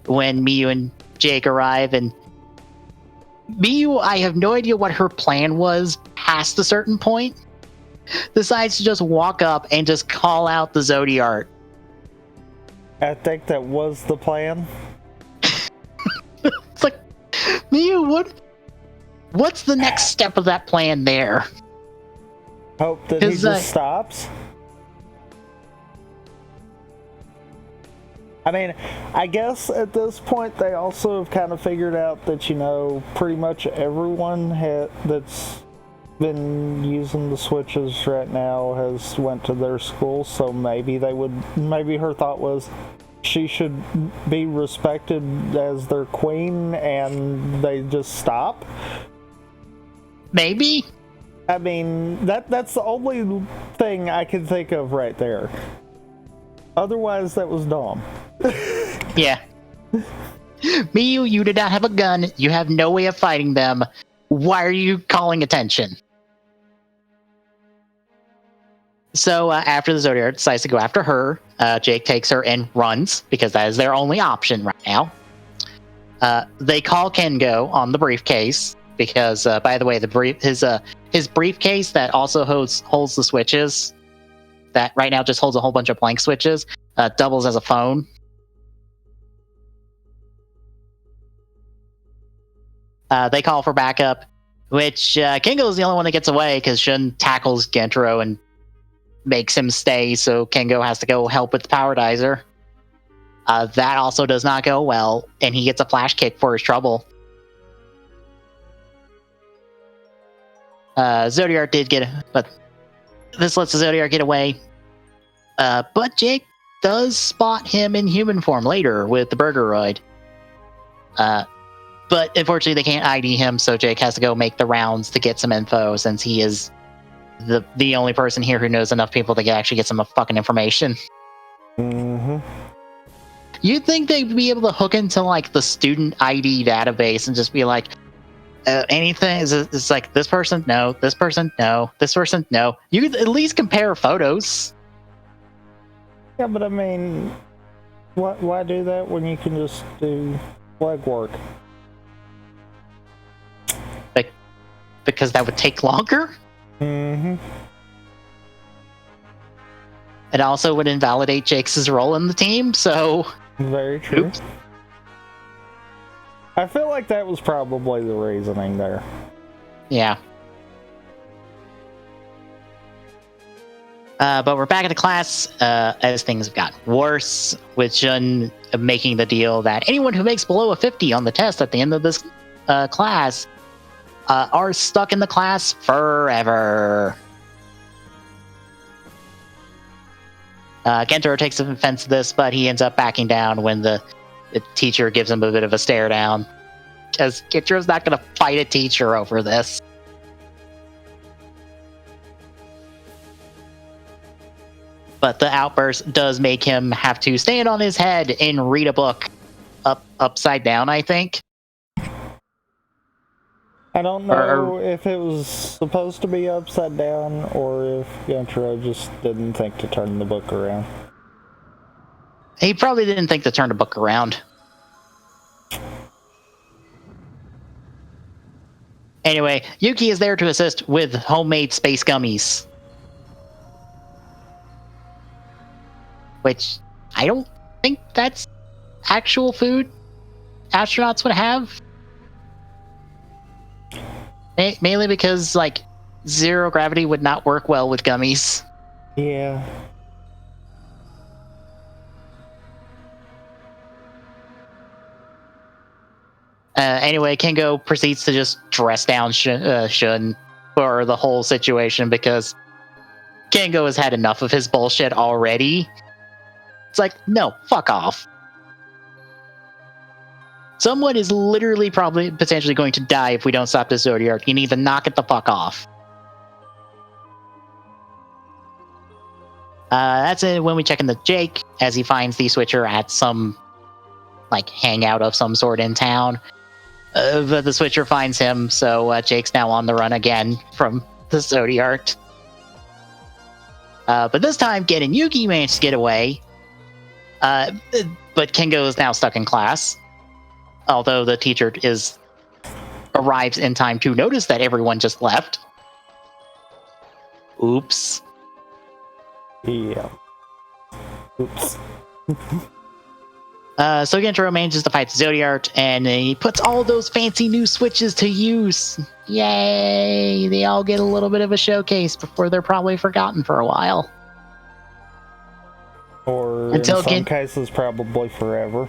when Miyu and Jake arrive, and Miyu, I have no idea what her plan was past a certain point, decides to just walk up and just call out the Zodiac. I think that was the plan. It's like, Miyu, what's the next step of that plan there? Hope that he just stops. I mean, I guess at this point they also have kind of figured out that, pretty much everyone that's been using the switches right now has went to their school, so maybe her thought was she should be respected as their queen, and they just stop. Maybe? I mean, that's the only thing I can think of right there. Otherwise, that was dumb. Yeah. Miyu, you did not have a gun. You have no way of fighting them. Why are you calling attention? So after the Zodiac decides to go after her, Jake takes her and runs, because that is their only option right now. They call Kengo on the briefcase, because, by the way, his briefcase that also holds the switches, that right now just holds a whole bunch of blank switches, doubles as a phone. They call for backup, which Kengo is the only one that gets away, because Shun tackles Gentaro and makes him stay, so Kengo has to go help with the power dizer. That also does not go well, and he gets a flash kick for his trouble. Zodiac did get, but this lets the Zodiac get away. But Jake does spot him in human form later with the Burgeroid. But unfortunately, they can't ID him, so Jake has to go make the rounds to get some info, since he is the only person here who knows enough people to actually get some fucking information. Mm-hmm. You'd think they'd be able to hook into the student ID database and just be like, anything? It's like, this person, no. This person, no. This person, no. You could at least compare photos. Yeah, but I mean, why do that when you can just do legwork? because that would take longer. Mm-hmm. It also would invalidate Jake's role in the team, so... Very true. Oops. I feel like that was probably the reasoning there. Yeah. But we're back at the class as things have gotten worse, with Jun making the deal that anyone who makes below a 50 on the test at the end of this class are stuck in the class forever. Gentaro takes offense to this, but he ends up backing down when the teacher gives him a bit of a stare down. Because Gentaro's not going to fight a teacher over this. But the outburst does make him have to stand on his head and read a book upside down, I think. I don't know if it was supposed to be upside down or if Gentaro just didn't think to turn the book around. He probably didn't think to turn the book around. Anyway, Yuki is there to assist with homemade space gummies. Which, I don't think that's actual food astronauts would have. Mainly because, like, zero gravity would not work well with gummies. Yeah. Anyway, Kengo proceeds to just dress down Shun for the whole situation because Kengo has had enough of his bullshit already. It's like, no, fuck off. Someone is literally probably potentially going to die if we don't stop this Zodiac. You need to knock it the fuck off. That's it when we check in with Jake as he finds the Switcher at some like hangout of some sort in town. But the Switcher finds him, so Jake's now on the run again from the Zodiac. But this time, Gen and Yuki managed to get away. But Kengo is now stuck in class. Although the teacher arrives in time to notice that everyone just left. Oops. Yeah. Oops. So Gentaro manages to fight the Zodiac, and he puts all those fancy new switches to use. Yay! They all get a little bit of a showcase before they're probably forgotten for a while. Or in some cases, probably forever.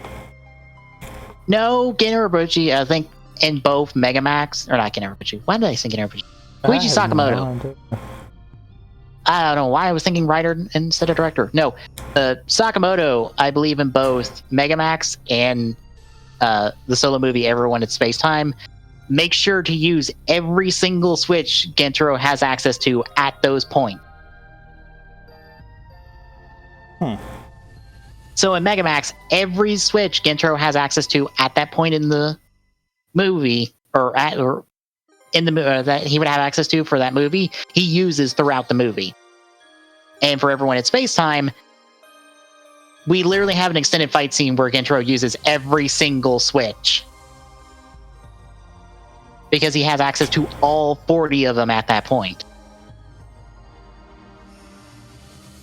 No, Gen Urobuchi, I think in both Megamax, or not Gen Urobuchi. Why did I think Gen Urobuchi? Koichi Sakamoto. I don't know why I was thinking writer instead of director. No, Sakamoto, I believe in both Megamax and the solo movie Everyone at Space Time. Make sure to use every single switch Gentaro has access to at those points. So in Megamax, every switch Gentaro has access to at that point in the movie, or in the that he would have access to for that movie, he uses throughout the movie. And for Everyone at Space Time, we literally have an extended fight scene where Gentaro uses every single switch. Because he has access to all 40 of them at that point.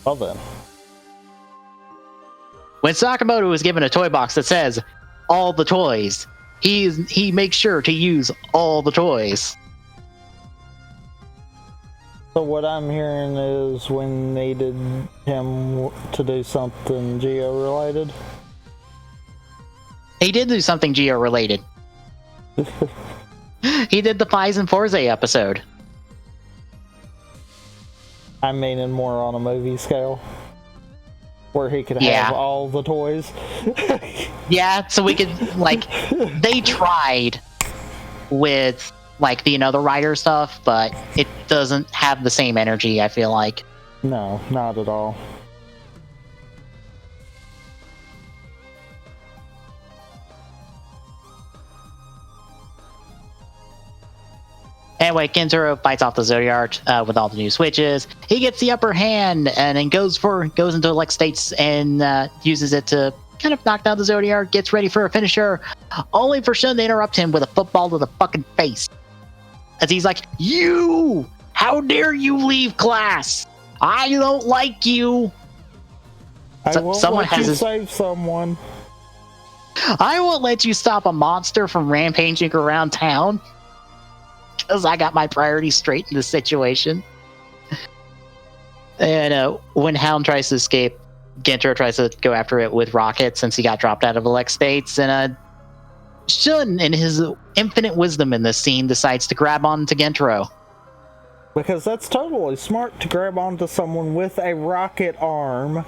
Well then. When Sakamoto is given a toy box that says all the toys, he makes sure to use all the toys. So what I'm hearing is when they needed him to do something geo-related? He did do something geo-related. He did the Fourze and Fourze episode. I mean, in more on a movie scale. Where he could have all the toys. Yeah, so we could, like, they tried with, like, the other writer stuff, but it doesn't have the same energy, I feel like. No, not at all. Anyway, Gentaro fights off the Zodiac with all the new switches. He gets the upper hand and then goes into elect states and uses it to kind of knock down the Zodiac, gets ready for a finisher, only for Shun to interrupt him with a football to the fucking face. as he's like, "You! How dare you leave class? I don't like you." I won't someone let you has save someone. I won't let you stop a monster from rampaging around town because I got my priorities straight in this situation. And when Hound tries to escape, Gentro tries to go after it with rockets since he got dropped out of Elect States. And Shun, in his infinite wisdom in this scene, decides to grab onto Gentro. Because that's totally smart to grab onto someone with a rocket arm.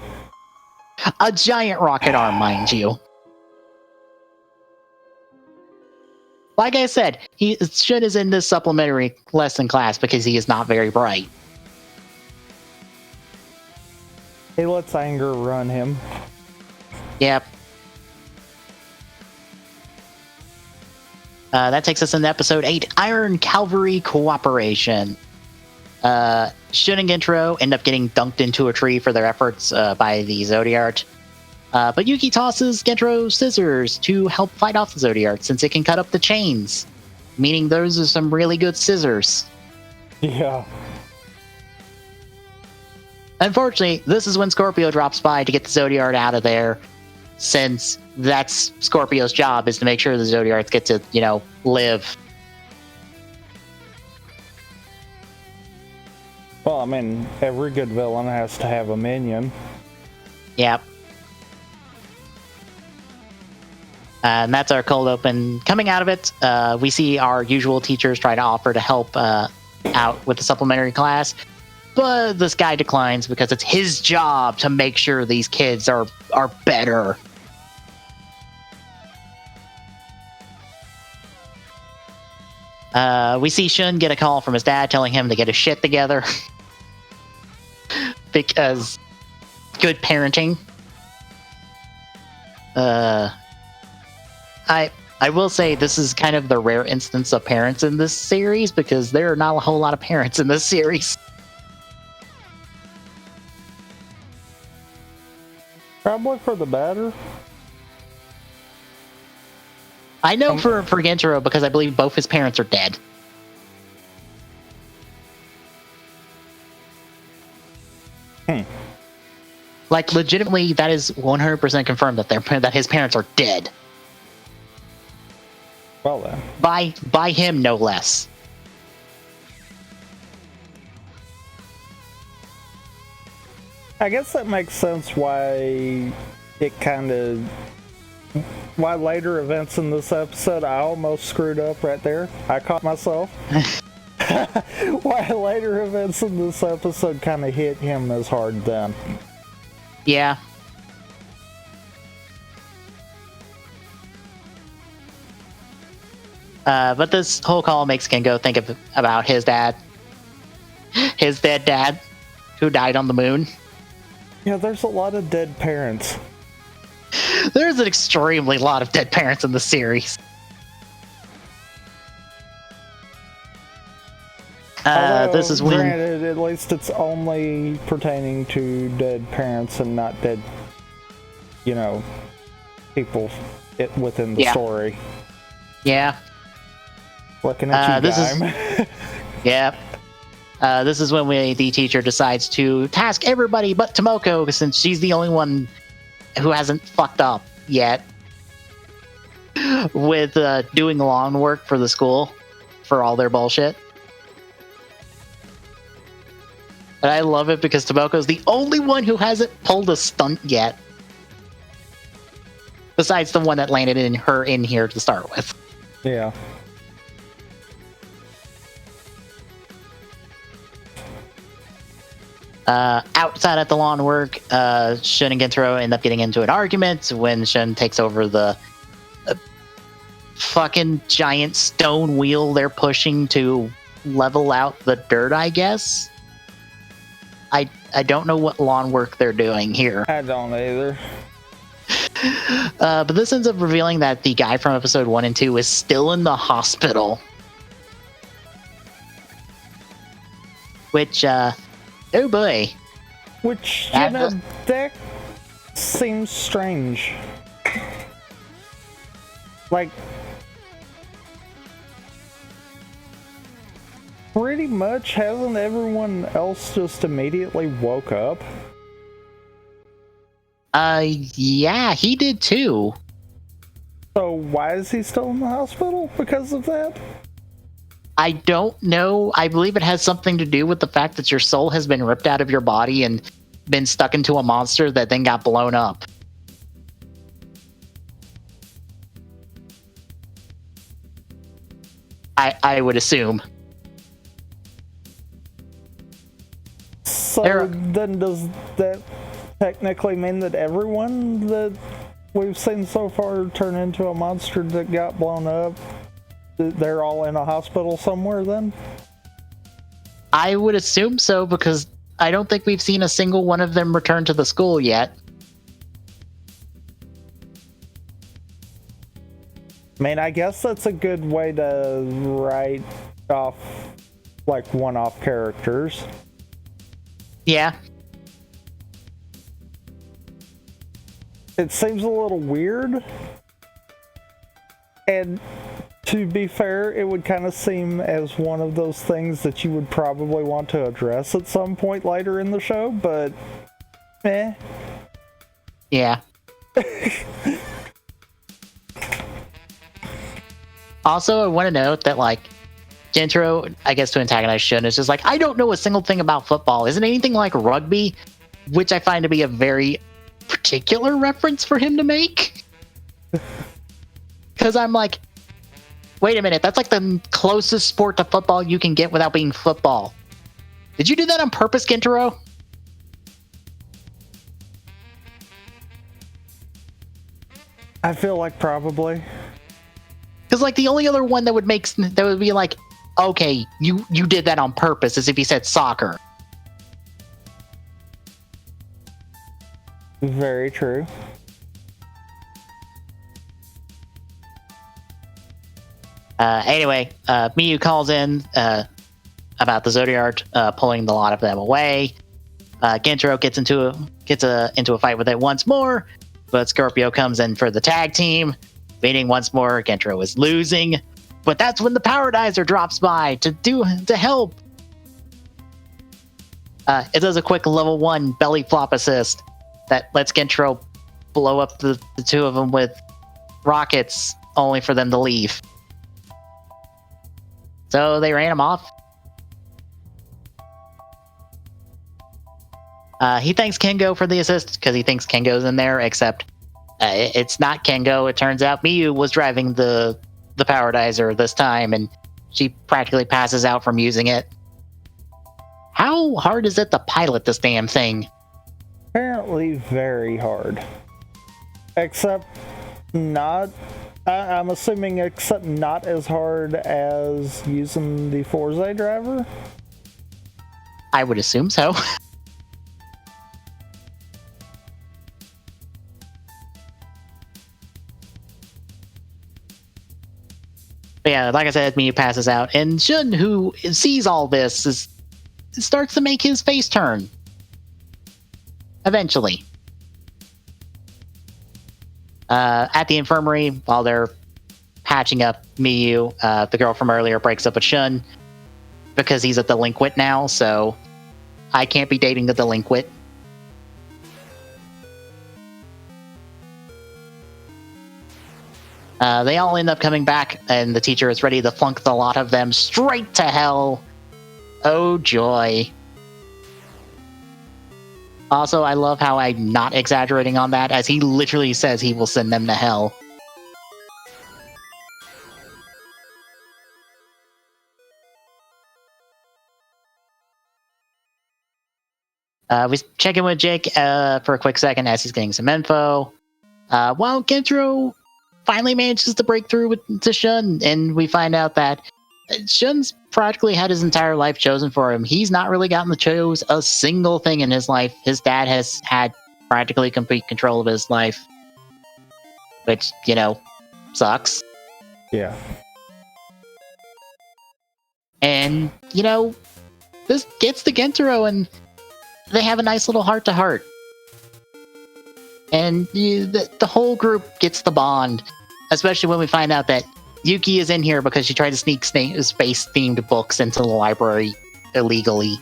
A giant rocket arm, mind you. Like I said, Shun is in this supplementary lesson class because he is not very bright. He lets anger run him. Yep. That takes us into episode 8, Iron Cavalry Cooperation. Shun and Gentro end up getting dunked into a tree for their efforts by the Zodiart. But Yuki tosses Gentro scissors to help fight off the Zodiart since it can cut up the chains. Meaning those are some really good scissors. Yeah. Unfortunately, this is when Scorpio drops by to get the Zodiart out of there, since that's Scorpio's job, is to make sure the Zodiarts get to, live. Well, I mean, every good villain has to have a minion. Yep. And that's our cold open. Coming out of it, we see our usual teachers try to offer to help out with the supplementary class. But this guy declines because it's his job to make sure these kids are better. We see Shun get a call from his dad telling him to get his shit together. Because good parenting. I will say this is kind of the rare instance of parents in this series because there are not a whole lot of parents in this series. Probably for the better. I know for Gentro because I believe both his parents are dead. Like, legitimately, that is 100% confirmed that his parents are dead. Well then. By him, no less. I guess that makes sense why why later events in this episode, I almost screwed up right there. I caught myself. Why later events in this episode kind of hit him as hard then. Yeah. But this whole call makes Kengo think about his dad. His dead dad, who died on the moon. Yeah, there's a lot of dead parents. There's an extremely lot of dead parents in the series. This is when... Granted, at least it's only pertaining to dead parents and not dead, people within the story. Yeah. Looking at you, Dime. Yeah. This is when the teacher decides to task everybody but Tomoko, since she's the only one who hasn't fucked up yet with doing lawn work for the school for all their bullshit. And I love it because Tomoko's the only one who hasn't pulled a stunt yet. Besides the one that landed in here to start with. Yeah. Outside at the lawn work, Shun and Gentro end up getting into an argument when Shun takes over the fucking giant stone wheel they're pushing to level out the dirt, I guess. I don't know what lawn work they're doing here. I don't either. But this ends up revealing that the guy from episode 1 and 2 is still in the hospital. Which, oh boy. Which, that seems strange. Like, pretty much, hasn't everyone else just immediately woke up? Yeah, he did too. So why is he still in the hospital because of that? I don't know. I believe it has something to do with the fact that your soul has been ripped out of your body and been stuck into a monster that then got blown up. I would assume. So then does that technically mean that everyone that we've seen so far turn into a monster that got blown up, they're all in a hospital somewhere then? I would assume so, because I don't think we've seen a single one of them return to the school yet. I mean, I guess that's a good way to write off, like, one-off characters. Yeah. It seems a little weird. And to be fair, it would kind of seem as one of those things that you would probably want to address at some point later in the show, but eh. Yeah. Also, I want to note that, like, Gentro, I guess to antagonize Shun, is just like, I don't know a single thing about football. Isn't anything like rugby? Which I find to be a very particular reference for him to make. Because I'm like, wait a minute, that's like the closest sport to football you can get without being football. Did you do that on purpose, Gentro? I feel like probably. Because, like, the only other one that would be like, okay, you did that on purpose, is if he said soccer. Very true. Anyway, Miyu calls in about the Zodiart pulling the lot of them away. Gentro gets into a fight with it once more, but Scorpio comes in for the tag team. Meaning once more, Gentro is losing, but that's when the Powerdizer drops by to help. It does a quick level 1 belly flop assist that lets Gentro blow up the two of them with rockets, only for them to leave. So they ran him off. He thanks Kengo for the assist because he thinks Kengo's in there, except it's not Kengo. It turns out Miyu was driving the Powerdizer this time, and she practically passes out from using it. How hard is it to pilot this damn thing? Apparently very hard. Except not... I'm assuming except not as hard as using the Fourze driver? I would assume so. Yeah, like I said, Miyu passes out, and Shun, who sees all this, starts to make his face turn. Eventually. At the infirmary, while they're patching up Miyu, the girl from earlier breaks up with Shun because he's a delinquent now, so I can't be dating the delinquent. They all end up coming back, and the teacher is ready to flunk the lot of them straight to hell. Oh, joy. Also, I love how I'm not exaggerating on that, as he literally says he will send them to hell. We check in with Jake for a quick second as he's getting some info. While Gentro finally manages to break through to Shun, and we find out that Shun's practically had his entire life chosen for him. He's not really gotten to choose a single thing in his life. His dad has had practically complete control of his life, which, you know, sucks. Yeah. And, you know, this gets to Gentro, and they have a nice little heart-to-heart. And the whole group gets the bond, especially when we find out that Yuki is in here because she tried to sneak space-themed books into the library illegally.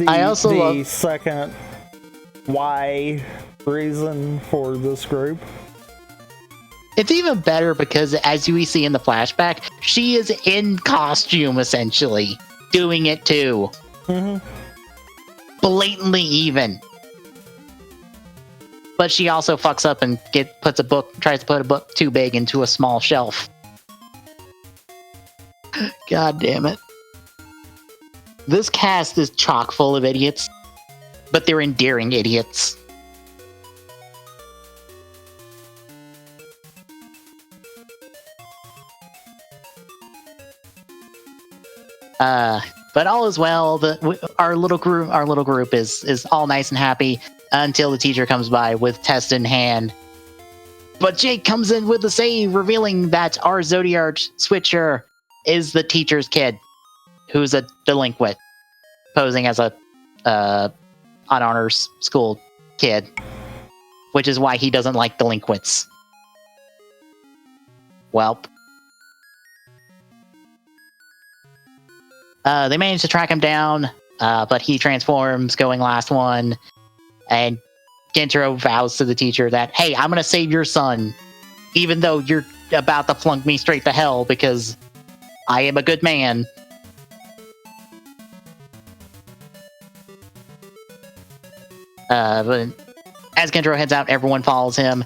I also love second why reason for this group. It's even better because, as we see in the flashback, she is in costume, essentially, doing it too. Mm-hmm. Blatantly even. But she also fucks up and tries to put a book too big into a small shelf. God damn it. This cast is chock full of idiots, but they're endearing idiots. But all is well. Our little group is all nice and happy until the teacher comes by with test in hand. But Jake comes in with the save, revealing that our Zodiac switcher is the teacher's kid, who's a delinquent, posing as a honors school kid, which is why he doesn't like delinquents. Welp. They manage to track him down, but he transforms, going last one, and Gentaro vows to the teacher that, hey, I'm gonna save your son, even though you're about to flunk me straight to hell because I am a good man. But as Gentaro heads out, everyone follows him.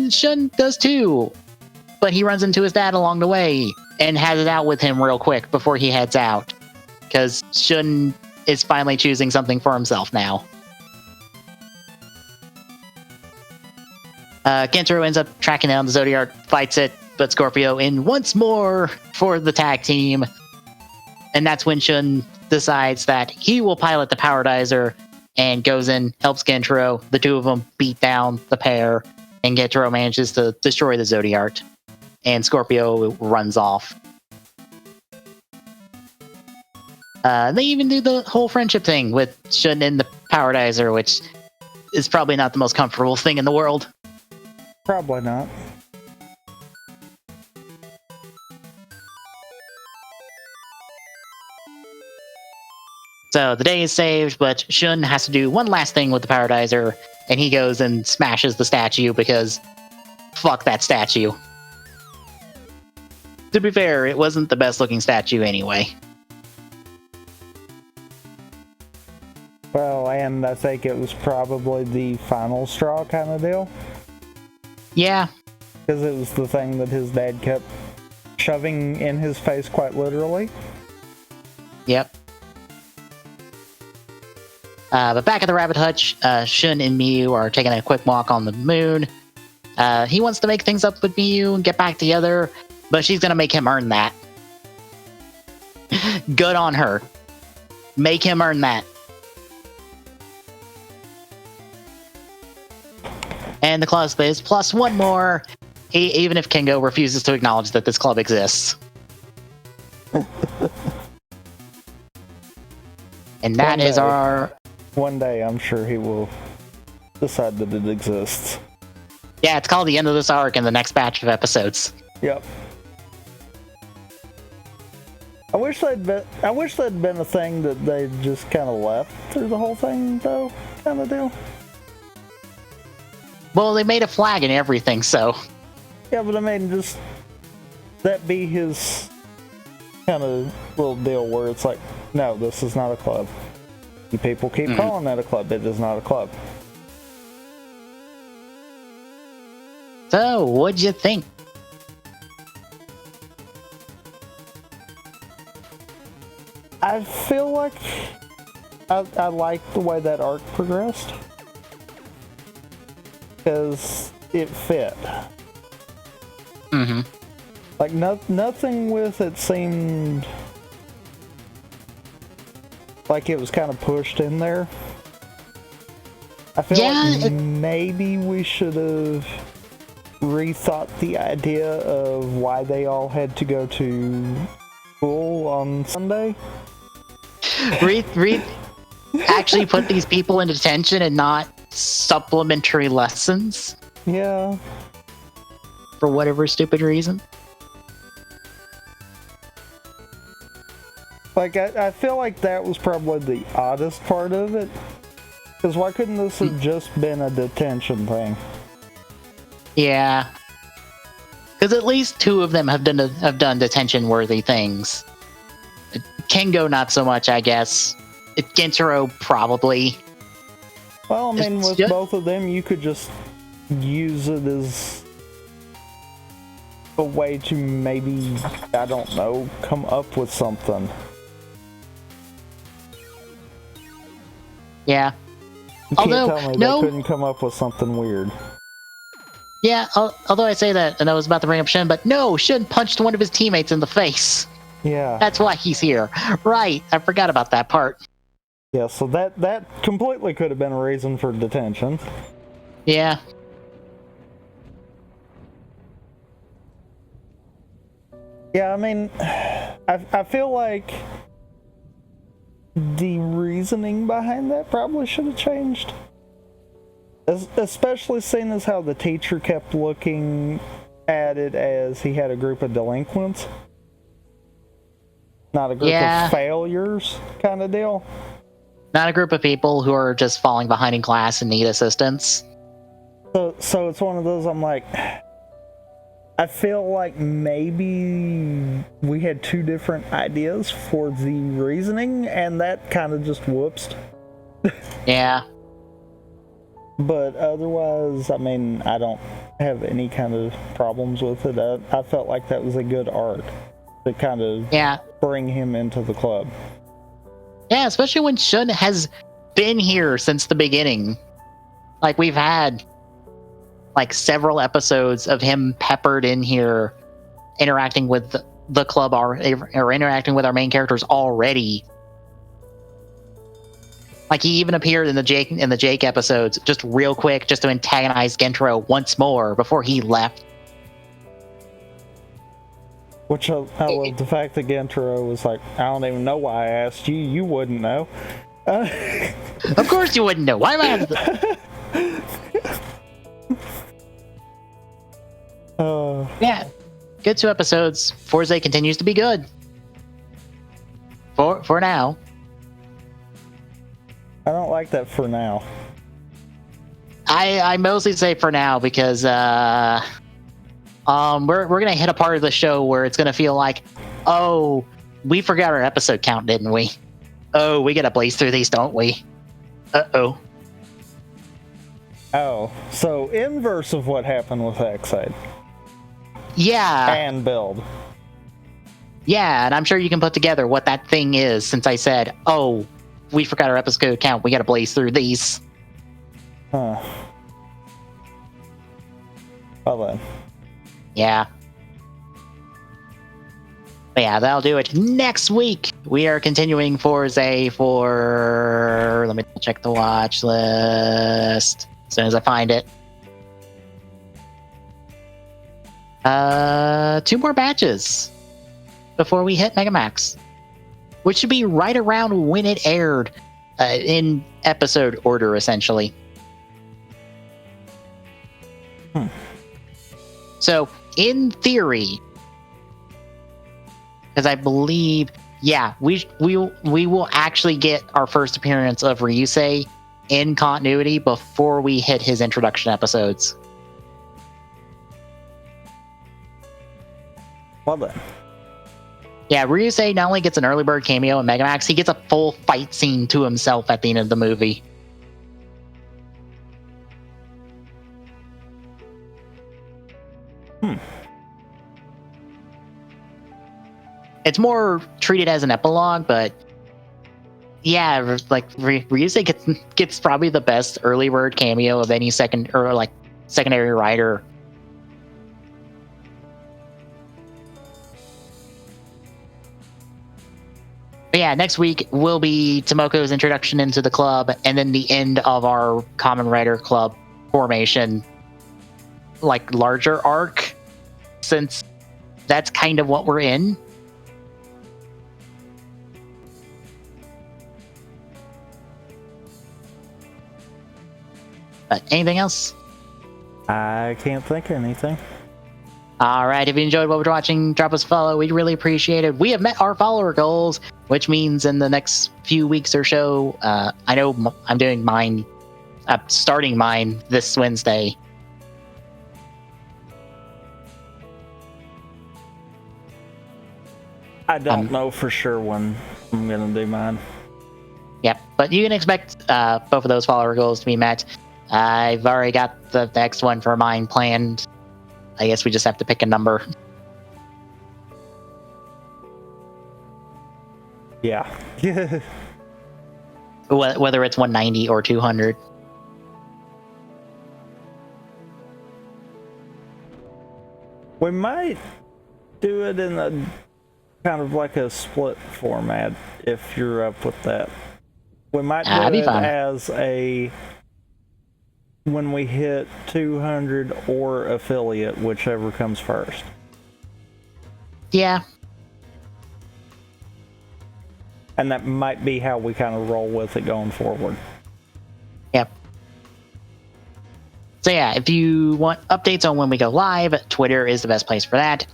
Shun does too, but he runs into his dad along the way and has it out with him real quick before he heads out, because Shun is finally choosing something for himself now. Gentaro ends up tracking down the Zodiac, fights it, but Scorpio in once more for the tag team. And that's when Shun decides that he will pilot the Powerdizer and goes in, helps Gentaro. The two of them beat down the pair, and Gentaro manages to destroy the Zodiac. And Scorpio runs off. They even do the whole friendship thing with Shun and the Powerdizer, which is probably not the most comfortable thing in the world. Probably not. So the day is saved, but Shun has to do one last thing with the Powerdizer, and he goes and smashes the statue because fuck that statue. To be fair, it wasn't the best looking statue anyway. Well, and I think it was probably the final straw kind of deal. Yeah. Because it was the thing that his dad kept shoving in his face quite literally. Yep. But back at the rabbit hutch, Shun and Miyu are taking a quick walk on the moon. He wants to make things up with Miyu and get back together, but she's gonna make him earn that. Good on her. Make him earn that. And the club is plus one more, even if Kengo refuses to acknowledge that this club exists. And that is our... One day, I'm sure he will decide that it exists. Yeah, it's called the end of this arc in the next batch of episodes. Yep. I wish that'd been a thing that they just kind of left through the whole thing, though, kind of deal. Well, they made a flag and everything, so... Yeah, but I mean, just... that be his kind of little deal where it's like, no, this is not a club. You people keep calling that a club. It is not a club. So, what'd you think? I feel like I like the way that arc progressed. Because it fit. Mm-hmm. Like, nothing with it seemed like it was kind of pushed in there. I feel like maybe we should have rethought the idea of why they all had to go to school on Sunday. Actually put these people in detention and not supplementary lessons Yeah. for whatever stupid reason. Like, I feel like that was probably the oddest part of it. Because why couldn't this have just been a detention thing? Yeah. Because at least two of them have done detention-worthy things. Kengo, not so much, I guess. Gentaro, probably. Well, I mean, It's with just- both of them, you could just use it as a way to maybe, I don't know, come up with something. Yeah. You Although, can't tell me no- they couldn't come up with something weird. Yeah, although I say that, and I was about to bring up Shin, but no, Shin punched one of his teammates in the face. Yeah. That's why he's here. Right, I forgot about that part. Yeah, so that completely could have been a reason for detention. Yeah. Yeah, I mean, I feel like the reasoning behind that probably should have changed. Especially seeing as how the teacher kept looking at it as he had a group of delinquents, not a group Yeah. of failures kind of deal. Not a group of people who are just falling behind in class and need assistance. So it's one of those, I'm like, I feel like maybe we had two different ideas for the reasoning, and that kind of just whoops. Yeah. But otherwise, I mean, I don't have any kind of problems with it. I felt like that was a good arc to kind of Yeah. bring him into the club. Yeah, especially when Shun has been here since the beginning. Like, we've had like several episodes of him peppered in here interacting with the club or interacting with our main characters already. Like, he even appeared in the Jake episodes just real quick just to antagonize Gentaro once more before he left. Which I love the fact that Gentaro was like, I don't even know why I asked you. You wouldn't know. Of course you wouldn't know. Why am I? Yeah, good 2 episodes. Fourze continues to be good. For now. I don't like that for now. I mostly say for now because we're gonna hit a part of the show where it's gonna feel like, oh, we forgot our episode count, didn't we? Oh, we gotta blaze through these, don't we? Uh-oh. Oh, so inverse of what happened with Exide Yeah. and Build. Yeah, and I'm sure you can put together what that thing is since I said, oh, we forgot our episode count, we gotta blaze through these. Huh. Well then. Yeah. But yeah, that'll do it. Next week, we are continuing Fourze for... Let me check the watch list as soon as I find it. 2 more batches before we hit Megamax, which should be right around when it aired in episode order, essentially. So, in theory, because I believe, yeah, we will actually get our first appearance of Ryusei in continuity before we hit his introduction episodes. Well then. Yeah, Ryusei not only gets an early bird cameo in Megamax, he gets a full fight scene to himself at the end of the movie. It's more treated as an epilogue, but yeah, like Ryusei gets probably the best early bird cameo of any secondary writer. But yeah, next week will be Tomoko's introduction into the club, and then the end of our Kamen Rider Club formation, like larger arc, since that's kind of what we're in. But anything else? I can't think of anything. All right, if you enjoyed what we're watching, drop us a follow. We'd really appreciate it. We have met our follower goals, which means in the next few weeks or so, I know I'm doing mine, starting mine this Wednesday. I don't know for sure when I'm going to do mine. Yep, but you can expect both of those follower goals to be met. I've already got the next one for mine planned. I guess we just have to pick a number. Yeah. Whether it's 190 or 200. We might do it in a kind of like a split format if you're up with that. We might do it as a when we hit 200 or affiliate, whichever comes first. Yeah. And that might be how we kind of roll with it going forward. Yep. So yeah, if you want updates on when we go live, Twitter is the best place for that.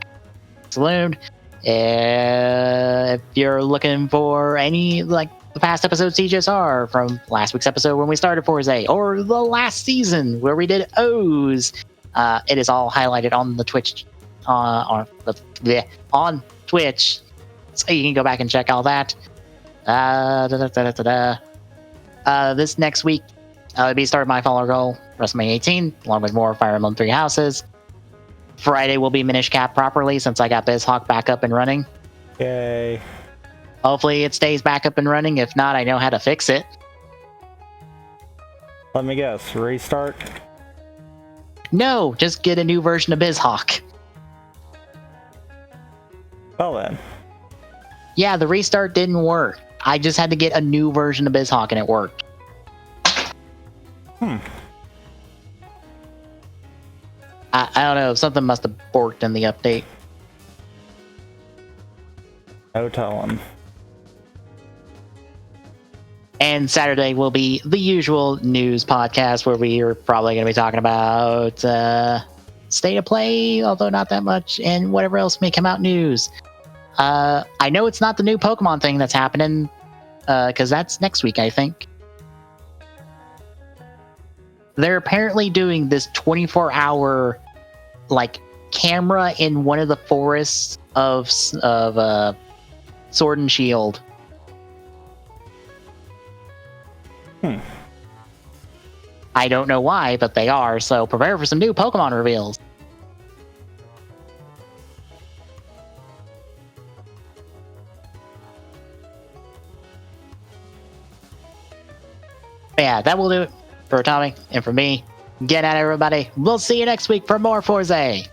Saloon. If you're looking for any, like, the past episodes CGSR from last week's episode when we started Fourze, or the last season where we did O's, it is all highlighted on the Twitch, on Twitch, so you can go back and check all that. This next week, I'll be starting my follower goal, WrestleMania 18, along with more Fire Emblem 3 Houses. Friday will be Minish Cap properly since I got BizHawk back up and running. Yay. Hopefully it stays back up and running. If not, I know how to fix it. Let me guess, restart? No, just get a new version of BizHawk. Well then. Yeah, the restart didn't work. I just had to get a new version of BizHawk and it worked. I don't know, something must have borked in the update. No telling. And Saturday will be the usual news podcast where we are probably going to be talking about state of play, although not that much, and whatever else may come out news. I know it's not the new Pokemon thing that's happening, because that's next week, I think. They're apparently doing this 24-hour, like, camera in one of the forests of Sword and Shield. I don't know why, but they are, so prepare for some new Pokemon reveals. But yeah, that will do it for Tommy and for me. Get at it, everybody. We'll see you next week for more Fourze.